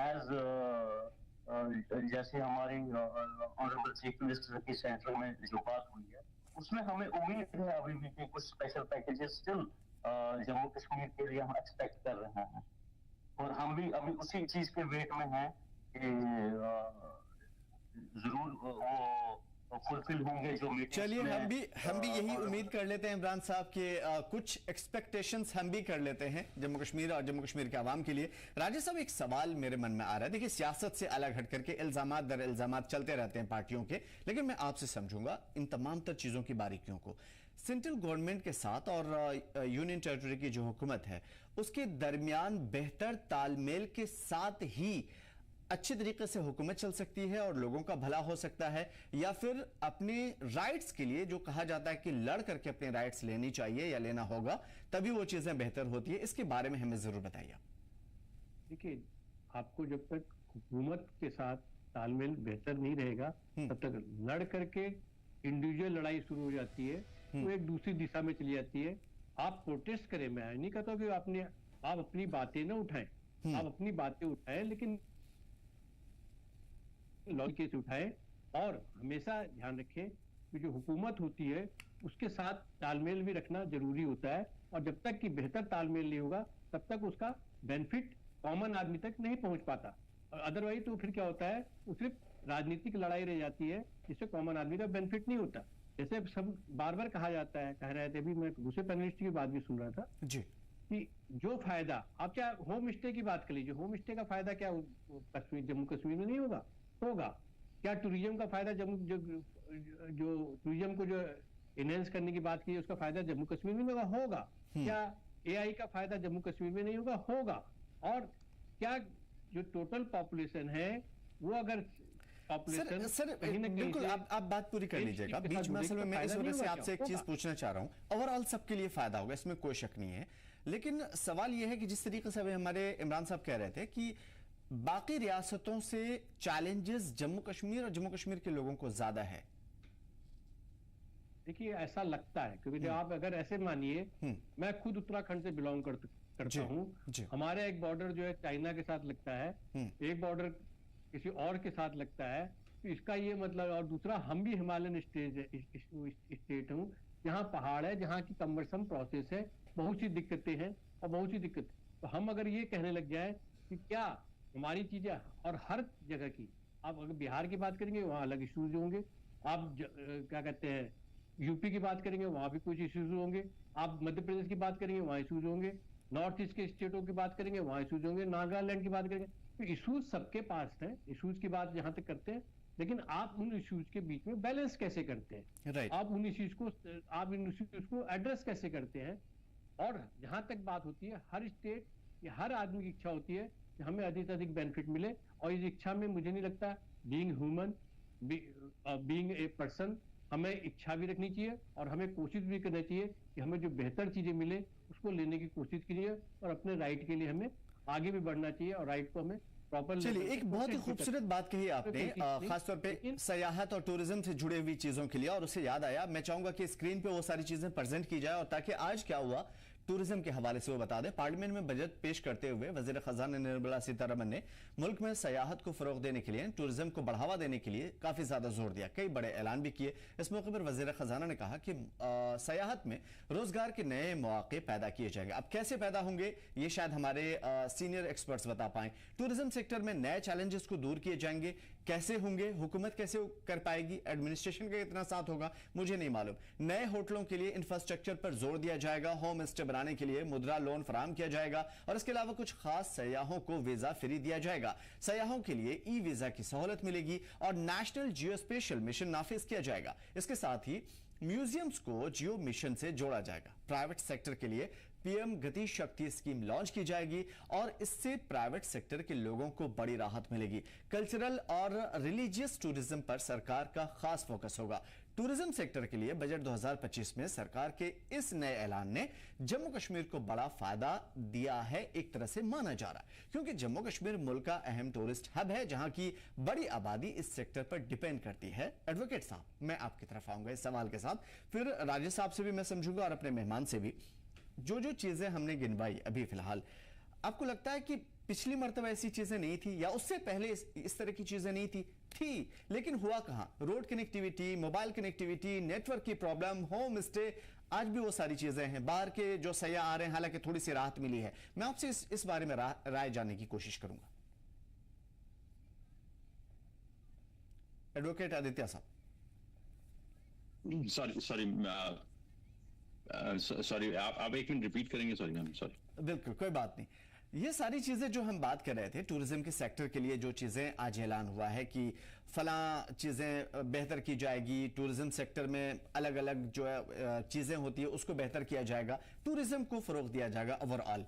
एज जैसे हमारी ऑनरेबल चीफ मिनिस्टर की सेंटर में जो बात हुई है उसमें हमें उम्मीद है अभी भी कि कुछ special packages still Jammu Kashmir के लिए हम एक्सपेक्ट कर रहे हैं और हम भी अभी उसी चीज के वेट में हैं कि जरूर वो फुलफिल होंगे जो मीटिंग्स। चलिए हम भी यही उम्मीद कर लेते हैं इमरान साहब के कुछ एक्सपेक्टेशंस हम भी कर लेते हैं जम्मू कश्मीर और जम्मू कश्मीर के आवाम के लिए। राजेश साहब, एक सवाल मेरे मन में आ रहा है, देखिए सियासत से अलग हट करके इल्जामात दर इल्जामात चलते रहते हैं पार्टियों के, लेकिन मैं आपसे समझूंगा इन तमाम तर चीजों की बारीकियों को। सेंट्रल गवर्नमेंट के साथ और यूनियन टेरिटरी की जो हुकूमत है उसके दरमियान बेहतर तालमेल के साथ ही अच्छे तरीके से हुकूमत चल सकती है और लोगों का भला हो सकता है, या फिर अपने राइट्स के लिए जो कहा जाता है कि लड़ करके अपने राइट्स लेनी चाहिए या लेना होगा तभी वो चीजें बेहतर होती है। इसके बारे में हमें जरूर बताइए। देखिए, आपको जब तक हुकूमत के साथ तालमेल बेहतर नहीं रहेगा तब तक लड़ करके इंडिविजुअल लड़ाई शुरू हो जाती है, वो एक दूसरी दिशा में चली जाती है। आप प्रोटेस्ट करें, मैं नहीं कहता कि आप अपनी बातें ना उठाएं, आप अपनी बातें उठाएं लेकिन लॉजिक से उठाएं और हमेशा ध्यान रखें कि जो हुकूमत होती है उसके साथ तालमेल भी रखना जरूरी होता है, और जब तक कि बेहतर तालमेल नहीं होगा तब तक उसका बेनिफिट कॉमन आदमी तक नहीं पहुंच पाता। और अदरवाइज तो फिर क्या होता है, वो सिर्फ राजनीतिक लड़ाई रह जाती है जिससे कॉमन आदमी का बेनिफिट नहीं होता। जैसे सब बार बार कहा जाता है, कह रहे थे, अभी मैं दूसरे पैनलिस्ट की बात भी सुन रहा था जी, कि जो फायदा, आप क्या होम स्टे की बात कर लीजिए, होम स्टे का फायदा क्या जम्मू कश्मीर में नहीं होगा? क्या टूरिज्म का फायदा जो टूरिज्म को जो एनहेंस करने की बात की उसका फायदा जम्मू कश्मीर में होगा? क्या एआई का फायदा जम्मू कश्मीर में नहीं होगा? और क्या जो टोटल पॉपुलेशन है वो अगर सर बिल्कुल आप बात पूरी कर लीजिएगा, बीच में असल में मैं इस वजह से आपसे एक चीज पूछना चाह रहा हूं। ओवरऑल सबके लिए फायदा होगा, इसमें कोई शक नहीं है, लेकिन सवाल यह है कि जिस तरीके से अभी हमारे इमरान साहब कह रहे थे कि बाकी रियासतों से चैलेंजेस जम्मू कश्मीर और जम्मू कश्मीर के लोगों को ज्यादा है, देखिए ऐसा लगता है, क्योंकि जब आप अगर ऐसे मानिए, मैं खुद उत्तराखंड से बिलोंग करता हूँ। हमारा एक बॉर्डर जो है चाइना के साथ लगता है, एक बॉर्डर किसी और के साथ लगता है, तो इसका ये मतलब, और दूसरा हम भी हिमालयन स्टेट हूँ, जहाँ पहाड़ है, जहाँ की कम्बरसम प्रोसेस है, बहुत सी दिक्कतें हैं और बहुत सी दिक्कत। तो हम अगर ये कहने लग जाए कि क्या हमारी चीजें, और हर जगह की, आप अगर बिहार की बात करेंगे वहाँ अलग इश्यूज होंगे, आप क्या कहते हैं यूपी की बात करेंगे वहाँ भी कुछ इश्यूज होंगे, आप मध्य प्रदेश की बात करेंगे वहाँ इश्यूज होंगे, नॉर्थ ईस्ट के स्टेटों की बात करेंगे वहाँ इश्यूज होंगे, नागालैंड की बात करेंगे, तो इश्यूज सबके पास है। इश्यूज की बात जहां तक करते हैं, लेकिन आप उन इश्यूज के बीच में बैलेंस कैसे करते हैं, राइट। आप उन इश्यूज को एड्रेस कैसे करते हैं। और जहां तक बात होती है, हर स्टेट या हर आदमी की इच्छा होती है कि हमें अधिक से अधिक बेनिफिट मिले, और इस इच्छा में मुझे नहीं लगता, being human, being a person, हमें इच्छा भी रखनी चाहिए और हमें कोशिश भी करनी चाहिए कि हमें जो बेहतर चीजें मिले उसको लेने की कोशिश कीजिए, और अपने राइट के लिए हमें आगे भी बढ़ना चाहिए, और राइट को हमें प्रॉपर। चलिए, एक बहुत ही खूबसूरत बात कही आपने, खासतौर पे सयाहत और टूरिज्म से जुड़े हुई चीजों के लिए, और उससे याद आया, मैं चाहूंगा कि स्क्रीन पे वो सारी चीजें प्रेजेंट की जाए, और ताकि आज क्या हुआ टूरिज्म के हवाले से वो बता दें। पार्लियामेंट में बजट पेश करते हुए वजीर खजाना निर्मला सीतारमण ने मुल्क में सयाहत को फरोग देने के लिए, टूरिज्म को बढ़ावा देने के लिए काफी ज्यादा जोर दिया, कई बड़े ऐलान भी किए। इस मौके पर वजीर खजाना ने कहा कि सयाहत में रोजगार के नए मौके पैदा किए जाएंगे। अब कैसे पैदा होंगे ये शायद हमारे सीनियर एक्सपर्ट्स बता पाएं। टूरिज्म सेक्टर में नए चैलेंजेस को दूर किए जाएंगे, कैसे होंगे, हुकूमत कैसे कर पाएगी, एडमिनिस्ट्रेशन का कितना साथ होगा मुझे नहीं मालूम। नए होटलों के लिए इंफ्रास्ट्रक्चर पर जोर दिया जाएगा, होम स्टे बनाने के लिए मुद्रा लोन फराम किया जाएगा, और इसके अलावा कुछ खास सयाहों को वीजा फ्री दिया जाएगा। सयाहों के लिए ई वीजा की सहूलत मिलेगी और नेशनल जियो स्पेशल मिशन नाफिज किया जाएगा। इसके साथ ही म्यूजियम्स को जियो मिशन से जोड़ा जाएगा। प्राइवेट सेक्टर के लिए पीएम गति शक्ति स्कीम लॉन्च की जाएगी, और इससे प्राइवेट सेक्टर के लोगों को बड़ी राहत मिलेगी। कल्चरल और रिलीजियस टूरिज्म पर सरकार का खास फोकस होगा। टूरिज्म सेक्टर के लिए बजट 2025 में सरकार के इस नए ऐलान ने जम्मू कश्मीर को बड़ा फायदा दिया है, एक तरह से माना जा रहा है, क्योंकि जम्मू कश्मीर मुल्क का अहम टूरिस्ट हब है, जहां की बड़ी आबादी इस सेक्टर पर डिपेंड करती है। एडवोकेट साहब, मैं आपकी तरफ आऊंगा इस सवाल के साथ, फिर राजेश साहब से भी मैं समझूंगा और अपने मेहमान से भी। जो चीजें हमने गिनवाई अभी फिलहाल, आपको लगता है कि पिछली मर्तबा ऐसी चीजें नहीं थी, या उससे पहले इस तरह की चीजें नहीं थी? लेकिन हुआ कहां? Road connectivity, mobile connectivity, network की प्रॉब्लम, होम स्टे, आज भी वो सारी चीजें हैं। बाहर के जो सयाह आ रहे हैं, हालांकि थोड़ी सी राहत मिली है। मैं आपसे इस बारे में राय जानने की कोशिश करूंगा। एडवोकेट आदित्य साहब। सॉरी, आप एक मिनट रिपीट करेंगे? सॉरी। बिल्कुल, कोई बात नहीं। ये सारी चीजें जो हम बात कर रहे थे, टूरिज्म के सेक्टर के लिए जो चीजें आज ऐलान हुआ है कि फला चीजें बेहतर की जाएगी, टूरिज्म सेक्टर में अलग अलग जो चीजें होती है उसको बेहतर किया जाएगा, टूरिज्म को फरोग दिया जाएगा ओवरऑल।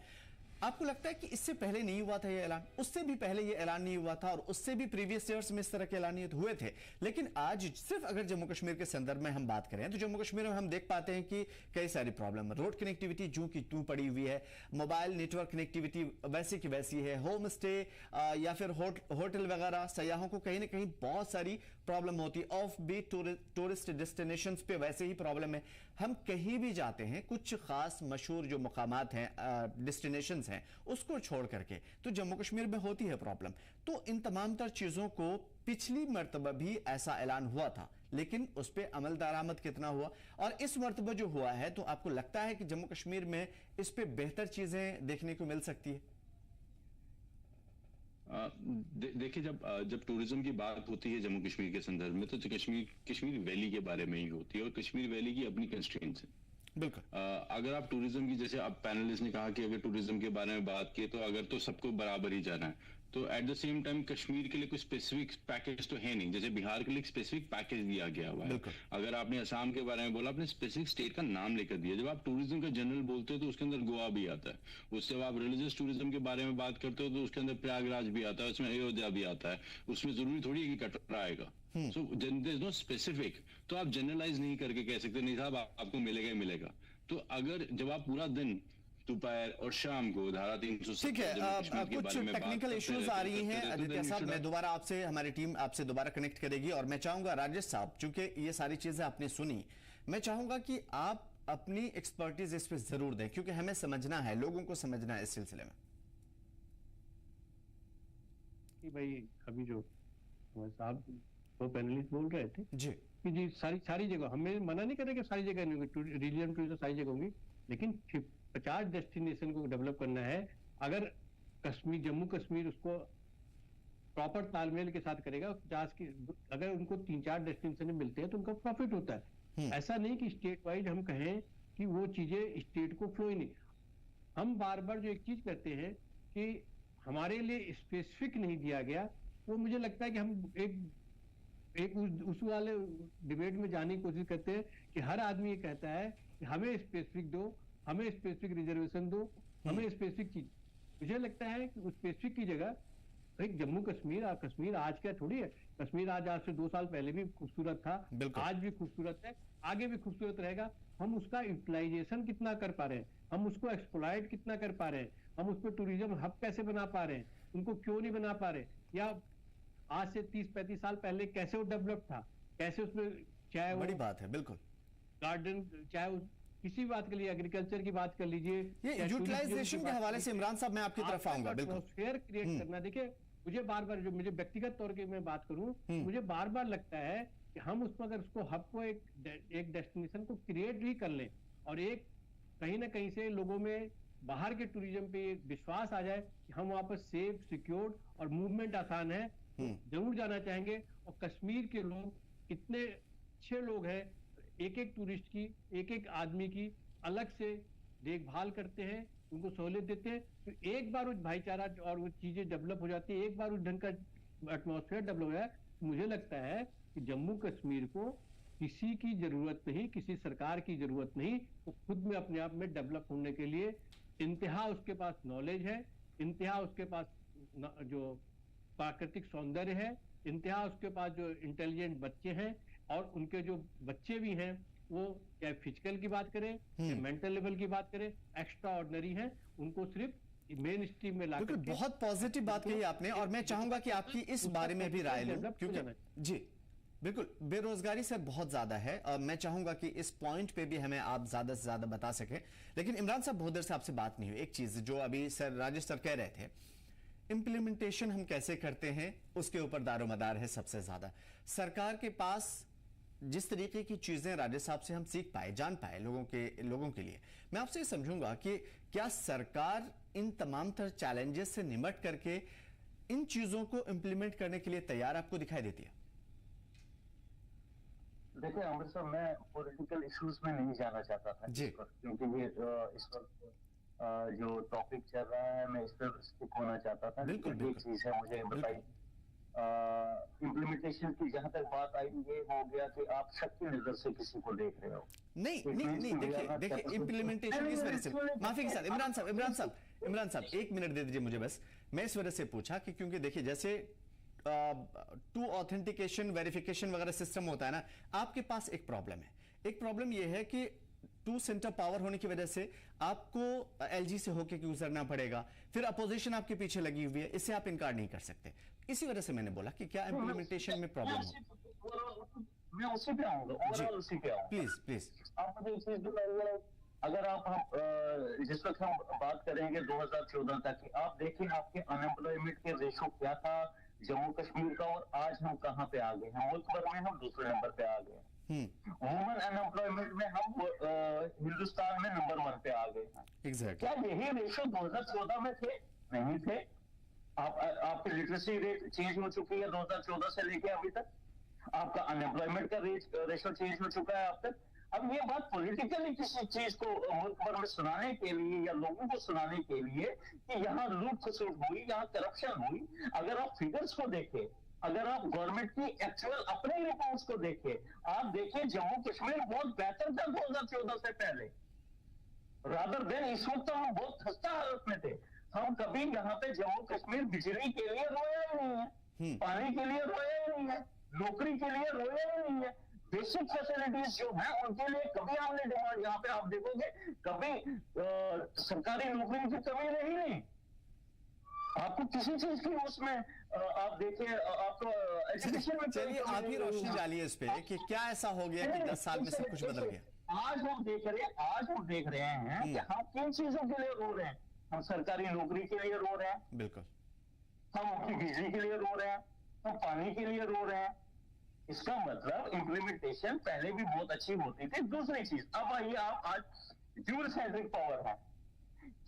आपको लगता है कि इससे पहले नहीं हुआ था ये ऐलान? उससे भी पहले ये ऐलान नहीं हुआ था, और उससे भी प्रीवियस ईयर्स में इस तरह के ऐलान हुए थे। लेकिन आज सिर्फ अगर जम्मू कश्मीर के संदर्भ में हम बात करें, तो जम्मू कश्मीर में हम देख पाते हैं कि कई सारी प्रॉब्लम, रोड कनेक्टिविटी जूं की तूं पड़ी हुई है, मोबाइल नेटवर्क कनेक्टिविटी वैसी की वैसी है, होम स्टे या फिर होटल वगैरह, सयाहों को कहीं ना कहीं बहुत सारी प्रॉब्लम होती है। ऑफ बीट टूरिस्ट डेस्टिनेशंस पे वैसे ही प्रॉब्लम है। हम कहीं भी जाते हैं, कुछ खास मशहूर जो मुकामात हैं, डेस्टिनेशंस हैं, उसको छोड़ करके तो जम्मू कश्मीर में होती है प्रॉब्लम। तो इन तमाम तर चीजों को पिछली मर्तबा भी ऐसा ऐलान हुआ था, लेकिन उस पर अमल दरामद कितना हुआ, और इस मर्तबा जो हुआ है, तो आपको लगता है कि जम्मू कश्मीर में इस पे बेहतर चीजें देखने को मिल सकती है? देखिए, जब टूरिज्म की बात होती है जम्मू कश्मीर के संदर्भ में, तो कश्मीर वैली के बारे में ही होती है, और कश्मीर वैली की अपनी कंस्ट्रेंट्स हैं। बिल्कुल। अगर आप टूरिज्म की, जैसे अब पैनलिस्ट ने कहा कि अगर टूरिज्म के बारे में बात की, तो अगर तो सबको बराबर ही जाना है, तो at the same time Kashmir के लिए कोई स्पेसिफिक पैकेज तो है नहीं। जैसे बिहार के लिए एक स्पेसिफिक पैकेज दिया गया हुआ है। अगर आपने असम के बारे में बोला, आपने स्पेसिफिक स्टेट का नाम लेकर दिया। जब आप टूरिज्म का जनरल बोलते हो तो उसके अंदर गोवा भी आता है। उससे जब आप रिलीजियस टूरिज्म के बारे में बात करते हो तो उसके अंदर प्रयागराज भी आता है, उसमें अयोध्या भी आता है। उसमें जरूरी थोड़ी है कि कटरा आएगा। So there is no specific, तो आप जनरलाइज नहीं करके कह सकते नहीं साहब आपको मिलेगा ही मिलेगा। तो अगर जब आप पूरा दिन, दोपहर और शाम को धारा 370, ठीक है, कुछ टेक्निकल इश्यूज आ रही हैं आदित्य साहब, मैं दोबारा आपसे, हमारी टीम आपसे दोबारा कनेक्ट करेगी, और मैं चाहूंगा राजेश साहब, चूंकि ये सारी चीजें आपने सुनी, मैं चाहूंगा कि आप अपनी एक्सपर्टीज इस पे जरूर दें, क्योंकि हमें समझना है, लोगों को समझना है इस सिलसिले में। कि भाई अभी जो साहब वो पैनलिस्ट बोल रहे थे जी कि जी सारी जगह, हमें मना नहीं कर रहे कि सारी जगह नहीं होगी, रिलीजन टूरिज्म सारी जगह होंगी, लेकिन 50 डेस्टिनेशन को डेवलप करना है। अगर कश्मीर, जम्मू कश्मीर उसको प्रॉपर तालमेल के साथ करेगा, 50 की अगर उनको 3-4 डेस्टिनेशन मिलते हैं तो उनका प्रॉफिट होता है। ऐसा नहीं कि स्टेट वाइज हम कहें कि वो चीजें स्टेट को फ्लो ही नहीं। हम बार बार जो एक चीज करते हैं कि हमारे लिए स्पेसिफिक नहीं दिया गया, वो मुझे लगता है कि हम एक उस वाले डिबेट में जाने की कोशिश करते हैं कि हर आदमी ये कहता है कि हमें स्पेसिफिक दो, हमें स्पेसिफिक रिजर्वेशन दो, हमें स्पेसिफिक चीज। मुझे लगता है कि उस स्पेसिफिक की जगह भाई जम्मू कश्मीर और कश्मीर आज क्या थोड़ी है, कश्मीर आज से 2 साल पहले भी खूबसूरत था, आज भी खूबसूरत है, आगे भी खूबसूरत रहेगा। हम उसका यूटिलाइजेशन कितना कर पा रहे हैं, हम उसको एक्सप्लॉइट कितना कर पा रहे हैं, हम उस पर टूरिज्म हब कैसे बना पा रहे हैं, उनको क्यों नहीं बना पा रहे, या आज से 30-35 साल पहले कैसे वो डेवलप था, कैसे उसमें चाहे बड़ी बात है, बिल्कुल गार्डन, चाहे किसी बात के लिए एग्रीकल्चर की बात कर लीजिए, ये यूटिलाइजेशन के हवाले से इमरान साहब मैं आपकी तरफ आऊंगा। बिल्कुल एटमॉस्फेयर क्रिएट करना। देखिए मुझे बार बार, जो मुझे व्यक्तिगत तौर पे मैं बात करूं, मुझे बार बार लगता है कि हम उसमें अगर उसको हब को एक डेस्टिनेशन को क्रिएट भी कर लें और एक कहीं ना कहीं से लोगों में बाहर के टूरिज्म पे विश्वास आ जाए कि हम वहां पर सेफ, सिक्योर्ड और मूवमेंट आसान है, जरूर जाना चाहेंगे। और कश्मीर के लोग कितने अच्छे लोग हैं, एक एक टूरिस्ट की, एक एक आदमी की अलग से देखभाल करते हैं, उनको सहूलियत देते हैं। तो एक बार उस भाईचारा और वो चीजें डेवलप हो जाती है, एक बार उस ढंग का एटमॉस्फेयर डेवलप हो जाए, तो मुझे लगता है कि जम्मू कश्मीर को किसी की जरूरत नहीं, किसी सरकार की जरूरत नहीं, वो खुद में अपने आप में डेवलप होने के लिए इंतहा उसके पास नॉलेज है, इंतहा उसके पास जो प्राकृतिक सौंदर्य है, इंतहा उसके पास जो इंटेलिजेंट बच्चे हैं, और उनके जो बच्चे भी हैं वो चाहे फिजिकल की बात करें या मेंटल लेवल की बात करें, एक्स्ट्रा ऑर्डिनरी है। उनको सिर्फ मेन स्ट्रीम में लाकर बिल्कुल बहुत पॉजिटिव बात कही आपने, और मैं चाहूंगा कि आपकी इस बारे में भी राय लूं, क्योंकि जी बिल्कुल बेरोजगारी सर बहुत ज्यादा है, और मैं चाहूंगा कि इस पॉइंट पे भी हमें आप ज्यादा से ज्यादा बता सकें। लेकिन इमरान साहब बहुत देर से आपसे बात नहीं हुई, एक चीज जो अभी सर राजेश सर कह रहे थे, इंप्लीमेंटेशन हम कैसे करते हैं उसके ऊपर दारोमदार है सबसे ज्यादा। सरकार के पास जिस तरीके की चीजें राजेश साहब से हम सीख पाए, जान पाए लोगों के लिए, मैं आपसे समझूंगा कि क्या सरकार इन तमाम तरह चैलेंजेस से निमट करके इन चीजों को इंप्लीमेंट करने के लिए तैयार आपको दिखाई देती है? देखिए अमृत साहब, मैं पॉलिटिकल इश्यूज में नहीं जाना चाहता था जी, क्योंकि ये इस वक्त जो टॉपिक चल रहा है मैं इस पर स्टिक होना चाहता था। बिल्कुल ये चीज है मुझे बताइए, इम्प्लीमेंटेशन की जहां तक बात आई, ये हो गया कि आप शक की नजर से किसी को देख रहे हो। नहीं देखिए इम्प्लीमेंटेशन किस वजह से, माफी के साथ इमरान साहब 1 मिनट दे दीजिए मुझे बस। मैं इस वजह से पूछा कि क्योंकि देखिए जैसे टू ऑथेंटिकेशन वेरिफिकेशन वगैरह सिस्टम होता है ना, आपके पास एक प्रॉब्लम है। एक प्रॉब्लम यह है कि टू सेंटर पावर होने की वजह से आपको एलजी से होके गुजरना पड़ेगा, फिर अपोजिशन आपके पीछे लगी हुई है, इससे आप इनकार नहीं कर सकते। इसी वजह से मैंने बोला कि क्या इंप्लीमेंटेशन में प्रॉब्लम हो। मैं उसी पे आऊंगा, ओवरऑल उसी पे आऊंगा। प्लीज आप मुझे एक चीज बताइए, अगर आप जिस वक्त हम बात करेंगे 2014 तक की, आप देखिए आपके अनएम्प्लॉयमेंट के रेशो क्या था जम्मू कश्मीर का, और आज हम कहाँ पे आ गए हैं। मुल्क भर में हम दूसरे नंबर पे आ गए हैं। वुमेन अनएम्प्लॉयमेंट में हम हिंदुस्तान में नंबर 1 पे आ गए हैं। एग्जैक्टली। क्या यही रेशो 2014 में थे? नहीं थे। आपकी लिटरेसी रेट चेंज हो चुकी है 2014 से लेके अभी तक, आपका अनएम्प्लॉयमेंट का रेशो चेंज हो चुका है अब तक। अब ये बात पॉलिटिकली किसी चीज को मुल्क भर में सुनाने के लिए या लोगों को सुनाने के लिए कि यहाँ लूट खसूट हुई, यहाँ करप्शन हुई, अगर आप फिगर्स को देखें, अगर आप गवर्नमेंट की एक्चुअल अपने रिपोर्ट्स को देखें, आप देखिए जम्मू कश्मीर बहुत बेहतर था 2014 से पहले, रादर देन इस वक्त हम बहुत खस्ता हालत में थे। हम कभी यहाँ पे जम्मू कश्मीर बिजली के लिए रोया ही नहीं है, पानी के लिए रोया ही नहीं है, नौकरी के लिए रोया ही नहीं है। बेसिक फैसिलिटीज जो है उनके लिए कभी हमने डिमांड, यहाँ पे आप देखोगे कभी सरकारी नौकरी की कमी रही नहीं। आपको किसी चीज की उसमें आप देखिए, आपको एजुकेशन में चलिए आप ही रोशनी डालिए इस पे कि क्या ऐसा हो गया कि 10 साल में सब कुछ बदल गया। आज हम देख रहे हैं कि हम किन चीजों के लिए रो रहे हैं। हम सरकारी नौकरी के लिए रो रहे हैं, बिल्कुल। हम अपनी बिजली के लिए रो रहे हैं, हम पानी के लिए रो रहे हैं। इसका मतलब इम्प्लीमेंटेशन पहले भी बहुत अच्छी होती थी। दूसरी चीज, अब आइए आप आज ड्यूल सेंट्रिक पावर है।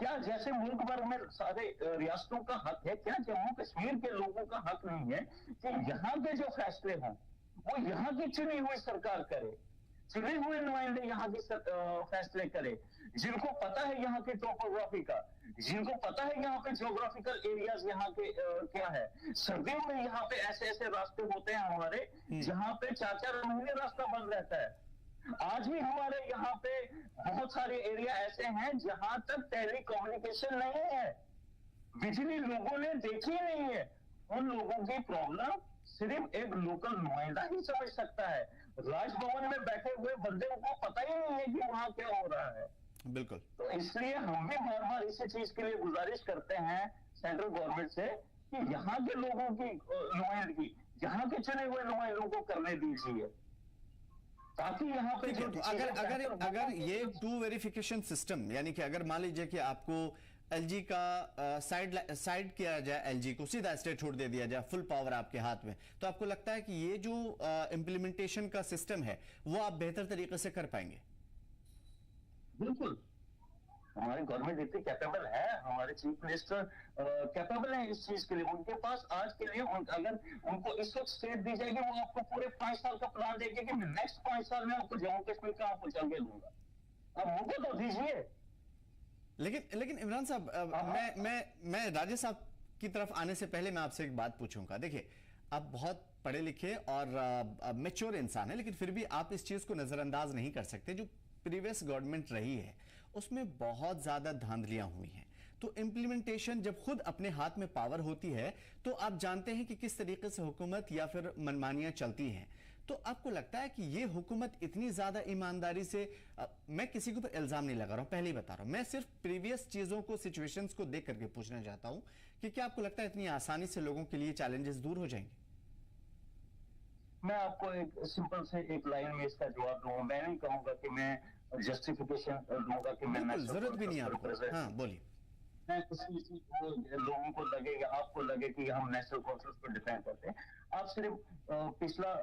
क्या जैसे मुल्क भर में सारे रियासतों का हक है, क्या जम्मू कश्मीर के लोगों का हक नहीं है कि यहाँ के जो फैसले हों वो यहाँ की चुनी हुई सरकार करे, चुने हुए नुमाइंदे यहाँ की फैसले करे, जिनको पता है यहाँ के टोपोग्राफी का, जिनको पता है यहाँ पे ज्योग्राफिकल एरियाज यहाँ के क्या है। सर्दियों में यहाँ पे ऐसे ऐसे रास्ते होते हैं हमारे जहाँ पे 4-4 महीने रास्ता बंद रहता है। आज भी हमारे यहाँ पे बहुत सारे एरिया ऐसे हैं जहां तक टेली कम्युनिकेशन नहीं है, बिजली लोगों ने देखी नहीं है। उन लोगों की प्रॉब्लम सिर्फ एक लोकल नुमाइंदा ही समझ सकता है। राजभवन में बैठे हुए बंदे को पता ही नहीं है कि वहां क्या हो रहा है। बिल्कुल। तो इसलिए हम भी बार बार इसी चीज के लिए गुजारिश करते हैं सेंट्रल गवर्नमेंट से कि यहाँ के लोगों की नुमाइंदगी यहाँ के चुने हुए नुमाइंदों को करने दीजिए, ताकि यहाँ पे तो अगर ये टू वेरिफिकेशन सिस्टम, यानी कि अगर मान लीजिए कि आपको एलजी का साइड किया जाए, एलजी को सीधा स्टेट छोड़ दे दिया जाए, फुल पावर आपके हाथ में, तो आपको लगता है कि ये जो इंप्लीमेंटेशन का सिस्टम है वो आप बेहतर तरीके से कर पाएंगे? बिल्कुल, हमारी गवर्नमेंट इतनी कैपेबल है, हमारे चीफ मिनिस्टर कैपेबल है इस चीज के लिए। उनके पास आज के लिए अगर उनको इस वक्त स्टेट दी जाएगी, वो आपको पूरे 5 साल का प्लान देंगे कि नेक्स्ट 5 साल में आपको जम्मू कश्मीर का आपको चल के दूंगा। अब मुझे तो दीजिए। लेकिन इमरान साहब, मैं राजेश साहब की तरफ आने से पहले मैं आपसे एक बात पूछूंगा। देखिए, आप बहुत पढ़े लिखे और मैच्योर इंसान है, लेकिन फिर भी आप इस चीज को नजरअंदाज नहीं कर सकते। जो प्रीवियस गवर्नमेंट रही है उसमें बहुत ज्यादा धांधलियां हुई हैं। तो इंप्लीमेंटेशन जब खुद अपने हाथ में पावर होती है तो आप जानते हैं कि किस तरीके से हुकूमत या फिर मनमानियां चलती हैं। तो आपको लगता है कि ये हुकूमत इतनी ज्यादा ईमानदारी से, मैं किसी के ऊपर इल्जाम नहीं लगा रहा हूं, पहले ही बता रहा हूं, मैं सिर्फ प्रीवियस चीजों को, सिचुएशंस को देख करके पूछना चाहता हूं कि क्या आपको लगता है इतनी आसानी से लोगों के लिए चैलेंजेस दूर हो जाएंगे? मैं आपको एक सिंपल से एक लाइन में इसका जवाब दूंगा। मैं नहीं कहूंगा कि मैं जस्टिफिकेशन दूंगा कि मैं जरूरत भी नहीं आपको। हाँ, बोलिए। मैं किसी लोगों को लगेगा, आपको लगे कि हम नेशनल कॉन्फ्रेंस को डिफेंड करते हैं। आप सिर्फ पिछला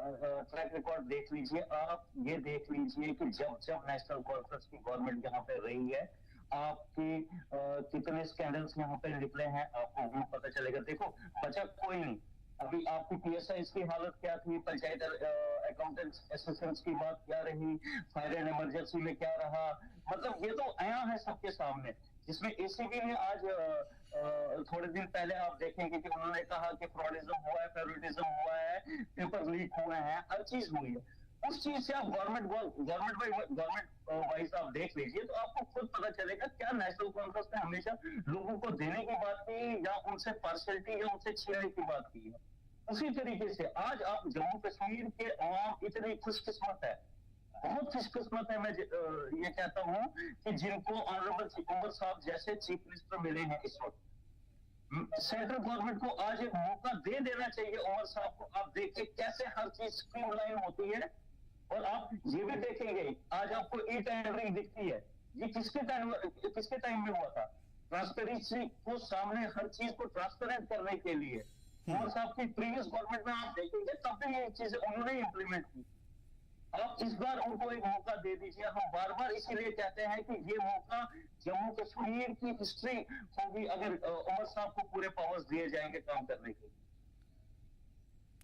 ट्रैक रिकॉर्ड देख लीजिए। आप ये देख लीजिए कि जब नेशनल कॉन्फ्रेंस की गवर्नमेंट यहाँ पे रही है, आपके कितने स्कैंडल्स यहाँ पे निकले हैं आपको पता चलेगा। देखो, बचा कोई नहीं। अभी आपकी पीएसआई की हालत क्या थी, पंचायत अकाउंटेंट्स एसोसिएशंस की बात क्या रही, फायर एंड इमरजेंसी में क्या रहा, मतलब ये तो आया है सबके सामने। जिसमें एसीबी ने आज थोड़े दिन पहले आप देखेंगे कि उन्होंने कहा कि फ्रॉडिज्म हुआ है, फेवरेटिज्म हुआ है, पेपर लीक हुए हैं, हर चीज हुई है। उस चीज से आप गवर्नमेंट वाइज आप देख लीजिए तो आपको खुद पता चलेगा क्या नेशनल कॉन्फ्रेंस ने हमेशा लोगों को देने की बात की या उनसे पार्शलिटी या उनसे छीनने की बात की है। उसी तरीके से आज आप जम्मू कश्मीर के अवाम इतनी खुशकिस्मत है, बहुत खुशकिस्मत है। मैं ये कहता हूँ कि जिनको ऑनरेबल उमर साहब जैसे चीफ मिनिस्टर मिले हैं इस वक्त, सेंट्रल गवर्नमेंट को आज एक मौका दे देना चाहिए उमर साहब को। आप देखिए कैसे हर चीज स्ट्रीमलाइन होती है। और आप ये भी देखेंगे, आज आपको ई टेंडरिंग दिखती है, ये किसके टाइम में हुआ था? ट्रांसपेरेंसी को सामने हर चीज को ट्रांसपेरेंट करने के लिए उमर साहब की प्रीवियस गवर्नमेंट में आप देखेंगे तब भी ये चीजें उन्होंने इंप्लीमेंट की। आप इस बार उनको एक मौका दे दीजिए। हम बार बार इसीलिए कहते हैं कि ये मौका जम्मू कश्मीर की हिस्ट्री होगी अगर उमर साहब को पूरे पावर्स दिए जाएंगे काम करने के।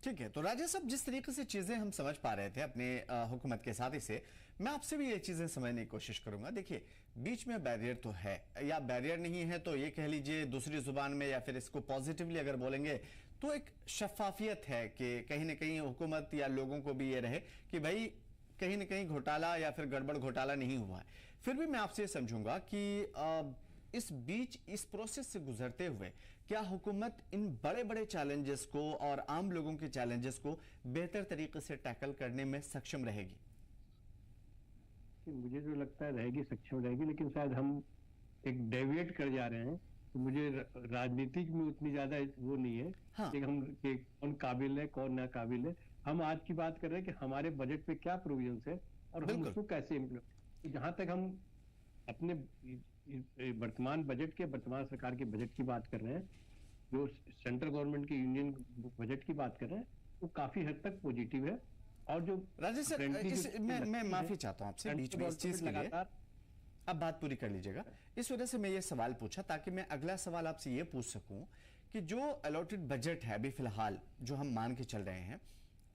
ठीक है, तो राजेश साहब, जिस तरीके से चीजें हम समझ पा रहे थे अपने हुकूमत के साथ ही से, मैं आपसे भी ये चीजें समझने की कोशिश करूंगा। देखिए, बीच में बैरियर तो है, या बैरियर नहीं है तो ये कह लीजिए दूसरी जुबान में, या फिर इसको पॉजिटिवली अगर बोलेंगे तो एक शफाफियत है कि कहीं ना कहीं हुकूमत या लोगों को भी ये रहे कि भाई कहीं ना कहीं घोटाला या फिर गड़बड़ घोटाला नहीं हुआ है। फिर भी मैं आपसे समझूंगा कि इस बीच इस प्रोसेस से गुजरते हुए क्या हुकूमत इन बड़े बड़े चैलेंजेस को और आम लोगों के चैलेंजेस को बेहतर तरीके से टैकल करने में सक्षम रहेगी? मुझे जो लगता है रहेगी, सक्षम रहेगी, लेकिन शायद हम एक डेविएट कर जा रहे हैं तो मुझे राजनीतिक में उतनी ज्यादा वो नहीं है हाँ। कि कौन काबिल है कौन ना काबिल है। हम आज की बात कर रहे हैं कि हमारे बजट पे क्या प्रोविजंस है और हम बिल्कुल। उसको कैसे तो जहां तक हम अपने वर्तमान बजट के वर्तमान सरकार के बजट की बात कर रहे हैं, जो सेंट्रल गवर्नमेंट की यूनियन बजट की बात कर रहे हैं, वो काफी हद तक पॉजिटिव है। और जो राजेश सर, currently जो मैं माफी चाहता हूं आपसे बीच में इस चीज के लिए, लगातार अब बात पूरी कर लीजिएगा। इस वजह से मैं ये सवाल पूछा ताकि मैं अगला सवाल आपसे ये पूछ सकूं कि जो अलॉटेड बजट है अभी फिलहाल जो हम मान के चल रहे हैं,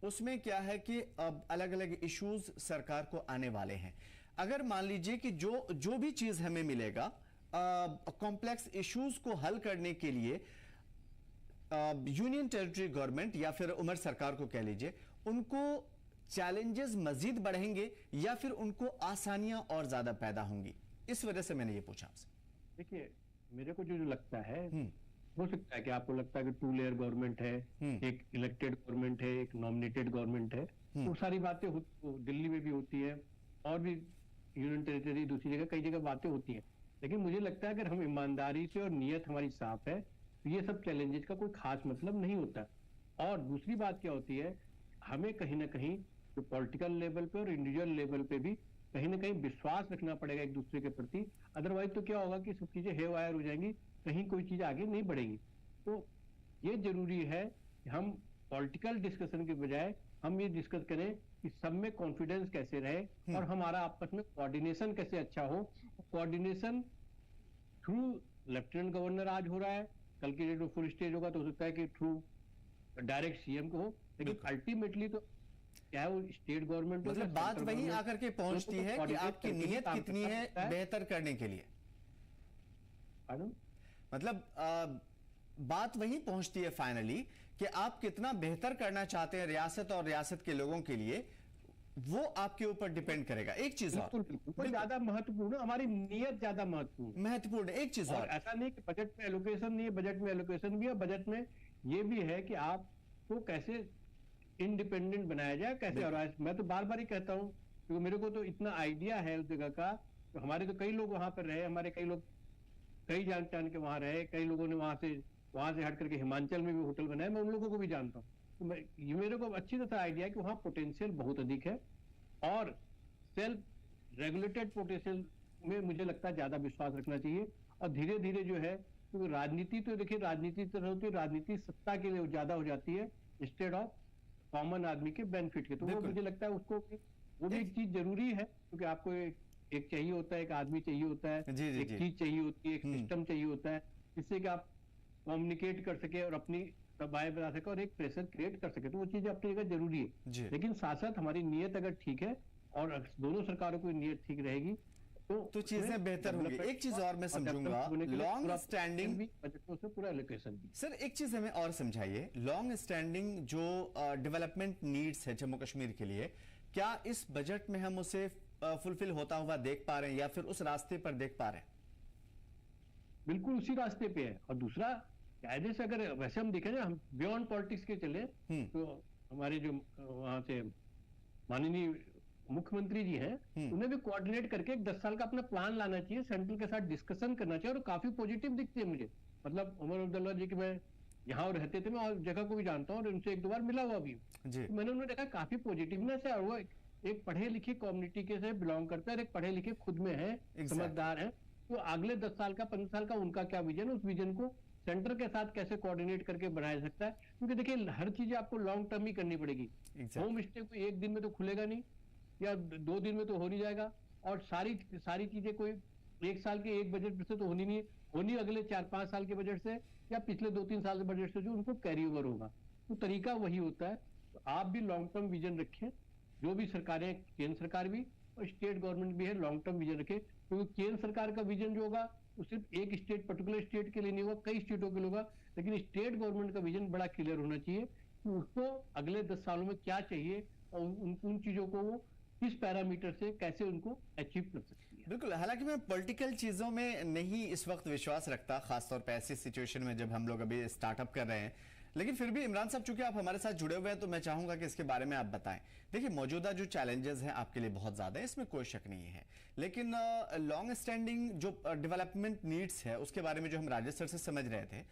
उसमें क्या है कि अब अलग अलग इश्यूज सरकार को आने वाले हैं। अगर मान लीजिए कि जो भी चीज हमें मिलेगा कॉम्प्लेक्स इश्यूज को हल करने के लिए यूनियन टेरिटरी गवर्नमेंट या फिर उमर सरकार को कह लीजिए, उनको चैलेंजेस मजीद बढ़ेंगे या फिर उनको आसानियां और ज्यादा पैदा होंगी? इस वजह से मैंने ये पूछा आपसे। देखिए, मेरे को जो लगता है, हो सकता है कि आपको लगता है कि 2 लेयर गवर्नमेंट है, एक इलेक्टेड गवर्नमेंट है, एक नॉमिनेटेड गवर्नमेंट है, वो सारी बातें दिल्ली में भी होती है और भी यूनियन टेरिटरी दूसरी जगह कई जगह बातें होती हैं। लेकिन मुझे लगता है अगर हम ईमानदारी से और नीयत हमारी साफ है तो ये सब चैलेंजेस का कोई खास मतलब नहीं होता। और दूसरी बात क्या होती है, हमें कहीं ना कहीं जो पॉलिटिकल लेवल पे और इंडिविजुअल लेवल पे भी कहीं ना कहीं विश्वास रखना पड़ेगा एक दूसरे के प्रति। अदरवाइज तो क्या होगा कि सब चीजें हे वायर हो जाएंगी, कहीं कोई चीज आगे नहीं बढ़ेगी। तो ये जरूरी है कि हम पॉलिटिकल डिस्कशन के बजाय हम ये डिस्कस करें कि सब में कॉन्फिडेंस कैसे रहे और हमारा आपस में कोऑर्डिनेशन कैसे अच्छा हो। कोऑर्डिनेशन थ्रू लेफ्टिनेंट गवर्नर आज हो रहा है, कल की डेट में फुल स्टेज होगा तो हो सकता है कि थ्रू डायरेक्ट सीएम को हो, लेकिन अल्टीमेटली तो क्या है वो स्टेट गवर्नमेंट, मतलब बात वही आकर के पहुंचती है कि आपकी नीयत कितनी है बेहतर करने के लिए। मतलब बात वही पहुंचती है फाइनली कि आप कितना बेहतर करना चाहते हैं रियासत और रियासत के लोगों के लिए, वो आपके ऊपर डिपेंड करेगा। एक चीज और ज्यादा महत्वपूर्ण, हमारी नीयत ज्यादा महत्वपूर्ण एक चीज और ऐसा नहीं कि बजट में एलोकेशन नहीं है, बजट में एलोकेशन भी है, बजट में ये भी है कि आपको कैसे इंडिपेंडेंट बनाया जाए, कैसे। और मैं तो बार बार ही कहता हूँ क्योंकि मेरे को तो इतना आइडिया है उस जगह का, तो हमारे तो कई लोग वहां पर रहे, हमारे कई लोग कई जान पहचान के वहां रहे, कई लोगों ने वहां से हट करके हिमाचल में भी होटल बनाए, मैं उन लोगों को भी जानता हूँ। तो ये मेरे को अच्छी तरह आइडिया है कि वहाँ पोटेंशियल बहुत अधिक है और सेल्फ रेगुलेटेड पोटेंशियल में मुझे लगता है ज्यादा विश्वास रखना चाहिए। और धीरे धीरे जो है, क्योंकि राजनीति तो देखिए राजनीति तरह होती है, राजनीति सत्ता के लिए ज्यादा हो जाती है इंस्टेड ऑफ कॉमन आदमी के बेनिफिट के। तो वो मुझे लगता है उसको वो भी एक चीज जरूरी है, क्योंकि आपको एक चाहिए होता है, एक आदमी चाहिए होता है, एक चीज चाहिए होती है, एक सिस्टम चाहिए होता है, जिससे कि आप कम्युनिकेट कर सके और अपनी बात बता सके और एक प्रेशर क्रिएट कर सके। तो वो चीजें अपनी जगह जरूरी है, लेकिन साथ साथ हमारी नीयत अगर ठीक है और दोनों सरकारों की नीयत ठीक रहेगी तो चीजें बेहतर होंगी। एक चीज और मैं समझूंगा, लॉन्ग स्टैंडिंग बजट से पूरा एलोकेशन भी। सर एक चीज हमें और समझाइए, लॉन्ग स्टैंडिंग जो डेवलपमेंट नीड्स है जम्मू कश्मीर के लिए, क्या इस बजट में हम उसे फुलफिल होता हुआ देख पा रहे हैं या फिर उस रास्ते पर देख पा रहे हैं? बिल्कुल उसी रास्ते पे है। और दूसरा कायदे से अगर वैसे हम देखें ना, हम बियॉन्ड पॉलिटिक्स के चले तो हमारे जो वहां से माननीय मुख्यमंत्री जी हैं, उन्हें भी कोऑर्डिनेट करके एक 10 साल का अपना प्लान लाना चाहिए, सेंट्रल के साथ डिस्कशन करना चाहिए। और काफी पॉजिटिव दिखते हैं मुझे, मतलब उमर अब्दुल्ला जी की मैं यहाँ रहते थे, मैं और जगह को भी जानता हूँ और उनसे 1-2 बार मिला हुआ भी तो मैंने उन्हें देखा काफी पॉजिटिवनेस है। और वो एक पढ़े लिखे कम्युनिटी के से बिलोंग करता है और एक पढ़े लिखे खुद में है, समझदार है। तो अगले 10 साल का 15 साल का उनका क्या विजन है, उस विजन को सेंटर के साथ कैसे कोऑर्डिनेट करके बनाया सकता है। क्योंकि देखिए हर चीज आपको लॉन्ग टर्म ही करनी पड़ेगी। होम स्टे को एक दिन में तो खुलेगा नहीं या 2 दिन में तो हो नहीं जाएगा, और सारी चीजें कोई 1 साल के एक बजट से तो होनी नहीं, होनी अगले 4-5 साल के बजट से या पिछले 2-3 साल के बजट से जो उनको कैरी ओवर होगा। तो तरीका वही होता है। तो आप भी लॉन्ग टर्म विजन रखें, जो भी सरकारें, केंद्र सरकार भी और स्टेट गवर्नमेंट भी है, लॉन्ग टर्म विजन रखे। क्योंकि केंद्र सरकार का विजन जो होगा वो सिर्फ एक स्टेट, पर्टिकुलर स्टेट के लिए नहीं होगा, कई स्टेटों के लिए होगा। लेकिन स्टेट गवर्नमेंट का विजन बड़ा क्लियर होना चाहिए कि उसको अगले 10 सालों में क्या चाहिए और उन चीजों को वो किस पैरामीटर से कैसे उनको अचीव कर सकती है। बिल्कुल, हालांकि मैं पॉलिटिकल चीजों में नहीं इस वक्त विश्वास रखता, खासतौर पर ऐसी सिचुएशन में जब हम लोग अभी स्टार्टअप कर रहे हैं। लेकिन फिर भी इमरान साहब, चूंकि आप हमारे साथ जुड़े हुए हैं, तो मैं चाहूंगा कि इसके बारे में आप बताएं। देखिए, मौजूदा जो चैलेंजेस हैं आपके लिए बहुत ज्यादा है, इसमें कोई शक नहीं है, लेकिन लॉन्ग स्टैंडिंग जो डेवलपमेंट नीड्स है उसके बारे में जो हम राजेश सर से समझ रहे थे,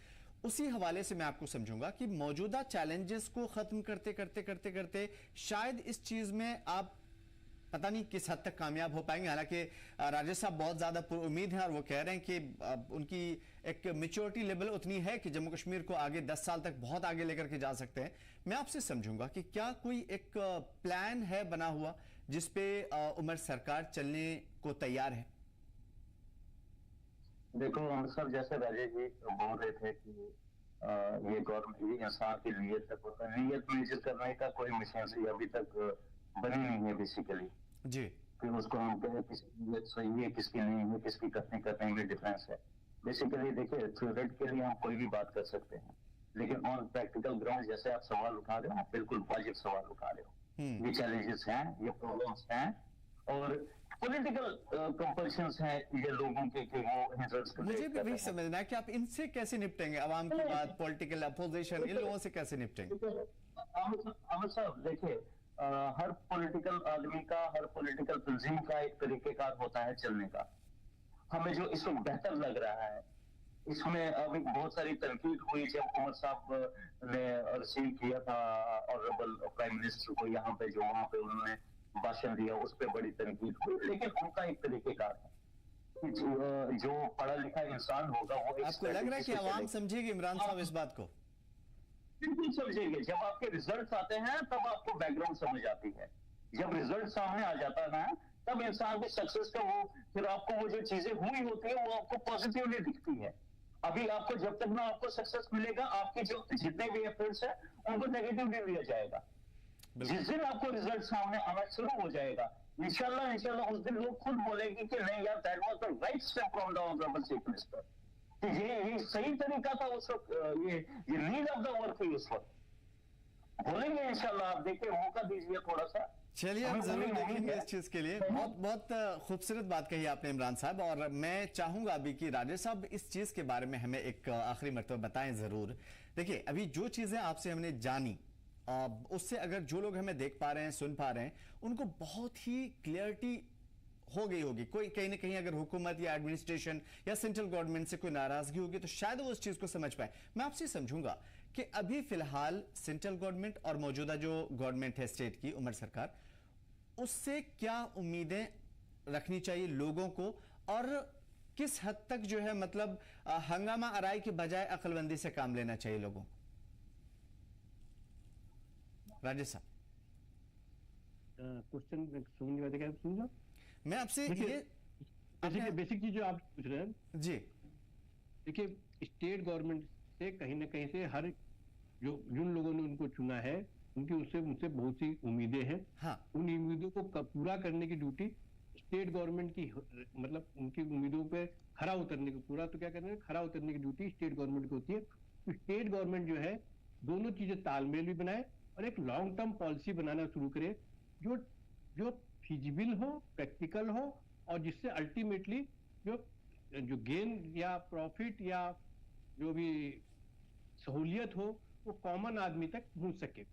उसी हवाले से मैं आपको समझूंगा कि मौजूदा चैलेंजेस को खत्म करते करते करते करते शायद इस चीज में आप पता नहीं किस हद तक कामयाब हो पाएंगे। हालांकि राजेश साहब बहुत ज्यादा उम्मीद है और वो कह रहे हैं कि उनकी एक मेच्योरिटी लेवल उतनी है कि जम्मू कश्मीर को आगे 10 साल तक बहुत आगे लेकर के जा सकते हैं। मैं आपसे समझूंगा कि क्या कोई एक प्लान है बना हुआ जिसपे उमर सरकार चलने को तैयार है? देखो, हम सब जैसे राजेश जी बोल रहे थे कि ये गवर्नमेंट, ये इंसान की नीयत तक होता है, नीयत मेजर करने का कोई मशीन से अभी तक बनी नहीं है बेसिकली जी। फिर उसको हम कहें किसकी नीयत सही है, किसकी नहीं है, किसकी करने में डिफरेंस है। बेसिकली देखिए, थ्योरेट के लिए हम कोई भी बात कर सकते हैं, लेकिन ऑन प्रैक्टिकल ग्राउंड जैसे आप सवाल उठा रहे हो, आप बिल्कुल वाजिब सवाल उठा रहे हो। ये चैलेंजेस हैं, ये प्रॉब्लम्स हैं, और पॉलिटिकल कंपल्शंस हैं ये लोगों के कि वो हिंसक। मुझे भी वही समझना है कि आप इनसे कैसे निपटेंगे, अवाम की बात, पॉलिटिकल अपोजिशन, इन लोगों से कैसे निपटेंगे? अहमद साहब देखिए, हर पॉलिटिकल आदमी का, हर पॉलिटिकल तंजीम का एक तरीकेकार होता है चलने का। हमें जो इस वक्त बेहतर लग रहा है, इसमें अभी बहुत सारी तनकीद हुई जब उमर साहब ने रिसीव किया था ऑनरेबल प्राइम मिनिस्टर को यहाँ पे, जो वहाँ पे उन्होंने भाषण दिया, उस पर बड़ी तनकीद हुई, लेकिन उनका एक तरीकेकार है। जो पढ़ा लिखा इंसान होगा वो आपको लग रहा है कि आवाम समझेगी इमरान साहब इस बात को? बिल्कुल समझेंगे। जब आपके रिजल्ट आते हैं तब आपको बैकग्राउंड समझ आती है। जब रिजल्ट सामने आ जाता है तब इंसान की सक्सेस का वो, फिर आपको वो जो चीजें हुई होती है वो आपको पॉजिटिवली दिखती है। अभी आपको जब तक ना आपको सक्सेस मिलेगा, आपके जो जितने भी एफर्ट्स है उनको नेगेटिवली लिया जाएगा। जिस दिन आपको रिजल्ट सामने आना शुरू हो जाएगा, इंशाल्लाह उस दिन लोग खुद बोलेंगे कि नहीं यार, that was the right step from the honourable chief minister. ये सही तरीका था उस वक्त, ये नीड ऑफ द वर्क थी उस वक्त। बोलेंगे इंशाल्लाह, आप देखिए, मौका दीजिए थोड़ा सा। चलिए, हम जरूर देखेंगे इस चीज के लिए। बहुत बहुत खूबसूरत बात कही आपने इमरान साहब, और मैं चाहूंगा अभी कि राजेश साहब इस चीज के बारे में हमें एक आखिरी मर्तबा बताएं जरूर। देखिए, अभी जो चीजें आपसे हमने जानी, उससे अगर जो लोग हमें देख पा रहे हैं, सुन पा रहे हैं, उनको बहुत ही क्लियरिटी हो गई होगी। कोई कहीं ना कहीं अगर हुकूमत या एडमिनिस्ट्रेशन या सेंट्रल गवर्नमेंट से कोई नाराजगी होगी तो शायद वो उस चीज को समझ पाए। मैं आपसे समझूंगा कि अभी फिलहाल सेंट्रल गवर्नमेंट और मौजूदा जो गवर्नमेंट है स्टेट की, उमर सरकार, उससे क्या उम्मीदें रखनी चाहिए लोगों को, और किस हद तक जो है मतलब हंगामा आराई के बजाय अक्लमंदी से काम लेना चाहिए लोगों को? राजेश साहब, क्वेश्चन सुनने वाले क्या सुन लो। मैं आपसे ये बेसिक चीज जो आप पूछ रहे हैं जी, देखिए, स्टेट गवर्नमेंट से कहीं ना कहीं से हर जो जिन लोगों ने उनको चुना है उनकी उनसे बहुत सी उम्मीदें हैं। हाँ। उन उम्मीदों को पूरा करने की ड्यूटी स्टेट गवर्नमेंट की, मतलब उनकी उम्मीदों पे खरा उतरने की, पूरा तो क्या करना है, खरा उतरने की ड्यूटी स्टेट गवर्नमेंट की होती है। तो स्टेट गवर्नमेंट जो है दोनों चीजें तालमेल भी बनाए और एक लॉन्ग टर्म पॉलिसी बनाना शुरू करे जो जो फिजिबल हो, प्रैक्टिकल हो, और जिससे अल्टीमेटली जो गेन या प्रॉफिट या जो भी सहूलियत हो वो कॉमन आदमी तक पहुंच सके,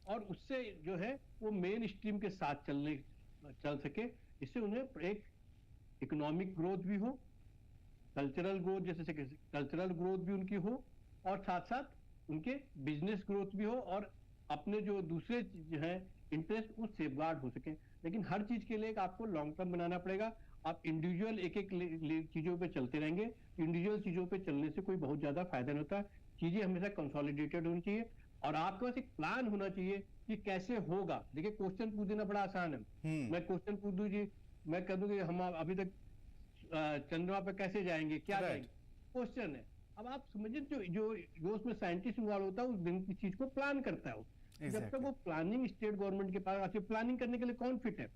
और उससे जो है वो मेन स्ट्रीम के साथ चल सके। इससे उन्हें एक इकोनॉमिक ग्रोथ भी हो, कल्चरल ग्रोथ, जैसे कल्चरल ग्रोथ भी उनकी हो, और साथ साथ उनके बिजनेस ग्रोथ भी हो, और अपने जो दूसरे जो है इंटरेस्ट वो सेफगार्ड हो सके। लेकिन हर चीज के लिए आपको लॉन्ग टर्म बनाना पड़ेगा। आप इंडिविजुअल एक चीजों पे चलते रहेंगे, इंडिविजुअल चीजों पे चलने से कोई बहुत ज्यादा फायदा नहीं होता। चीजें हमेशा कंसोलिडेटेड होनी चाहिए और आपके पास एक प्लान होना चाहिए कि कैसे होगा। देखिए, क्वेश्चन पूछ देना बड़ा आसान है। मैं क्वेश्चन पूछ दूं जी, मैं कह दूं कि हम अभी तक चंद्रमा पे कैसे जाएंगे, क्या जाएंगे, क्वेश्चन है। अब आप समझिए जो उसमें साइंटिस्ट इन्वॉल्व होता है उस दिन की चीज को प्लान करता है। जब तक वो प्लानिंग स्टेट गवर्नमेंट के पास, आपसे प्लानिंग करने के लिए कौन फिट है?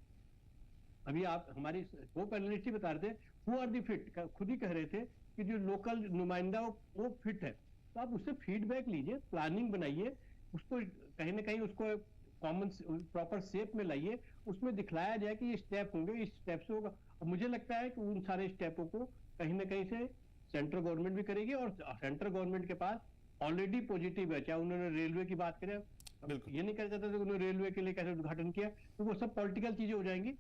अभी आप हमारी वो पैनलिस्ट ही बता रहे थे, हु आर दी फिट, खुद ही कह रहे थे कि जो लोकल नुमाइंदा वो फिट है। तो आप उससे फीडबैक लीजिए, प्लानिंग बनाइए, उसको कहीं ना कहीं उसको कॉमन प्रॉपर शेप में लाइए, उसमें दिखलाया जाए कि ये स्टेप होंगे, इस स्टेप से होगा। और मुझे लगता है कि उन सारे स्टेपों को कहीं ना कहीं से सेंट्रल गवर्नमेंट भी करेगी, और सेंट्रल गवर्नमेंट के पास ऑलरेडी पॉजिटिव है, चाहे उन्होंने रेलवे की बात करें, बिल्कुल। ये नहीं कह सकते थे उन्होंने रेलवे के लिए कैसे उद्घाटन किया, तो वो सब पॉलिटिकल चीजें हो जाएंगी।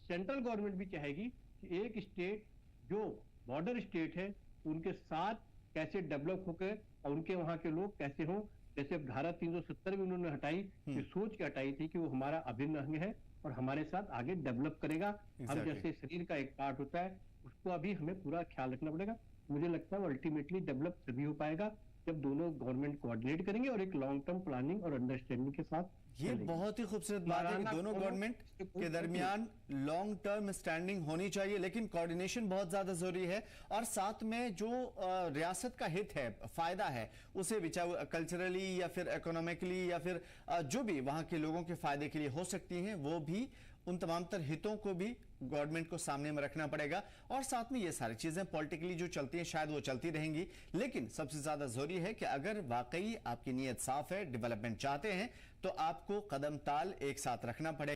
सेंट्रल गवर्नमेंट भी चाहेगी कि एक स्टेट जो बॉर्डर स्टेट है उनके साथ कैसे डेवलप होकर और उनके वहां के लोग कैसे हों। जैसे धारा 370 में उन्होंने हटाई, ये सोच के हटाई थी कि वो हमारा अभिन्न अंग है और हमारे साथ आगे डेवलप करेगा। हम जैसे शरीर का एक पार्ट होता है उसको अभी हमें पूरा ख्याल रखना पड़ेगा। मुझे लगता है वो अल्टीमेटली डेवलप तभी हो पाएगा जब दोनों गवर्नमेंट कोऑर्डिनेट करेंगे और एक लॉन्ग टर्म प्लानिंग और अंडरस्टैंडिंग के साथ। ये बहुत ही खूबसूरत बात है कि दोनों गवर्नमेंट के दरमियान लॉन्ग टर्म स्टैंडिंग होनी चाहिए, लेकिन कोऑर्डिनेशन बहुत ज्यादा जरूरी है। और साथ में जो रियासत का हित है, फायदा है, उसे भी चाहे कल्चरली या फिर इकोनॉमिकली या फिर जो भी वहां के लोगों के फायदे के लिए हो सकती हैं, वो भी उन तमाम तर हितों को भी गवर्नमेंट को सामने में रखना पड़ेगा। और साथ में ये सारी चीजें पॉलिटिकली जो चलती हैं शायद वो चलती रहेंगी, लेकिन सबसे ज्यादा जरूरी है कि अगर वाकई आपकी नीयत साफ है, डेवलपमेंट चाहते हैं, तो आपको कदम ताल एक साथ रखना पड़ेगा।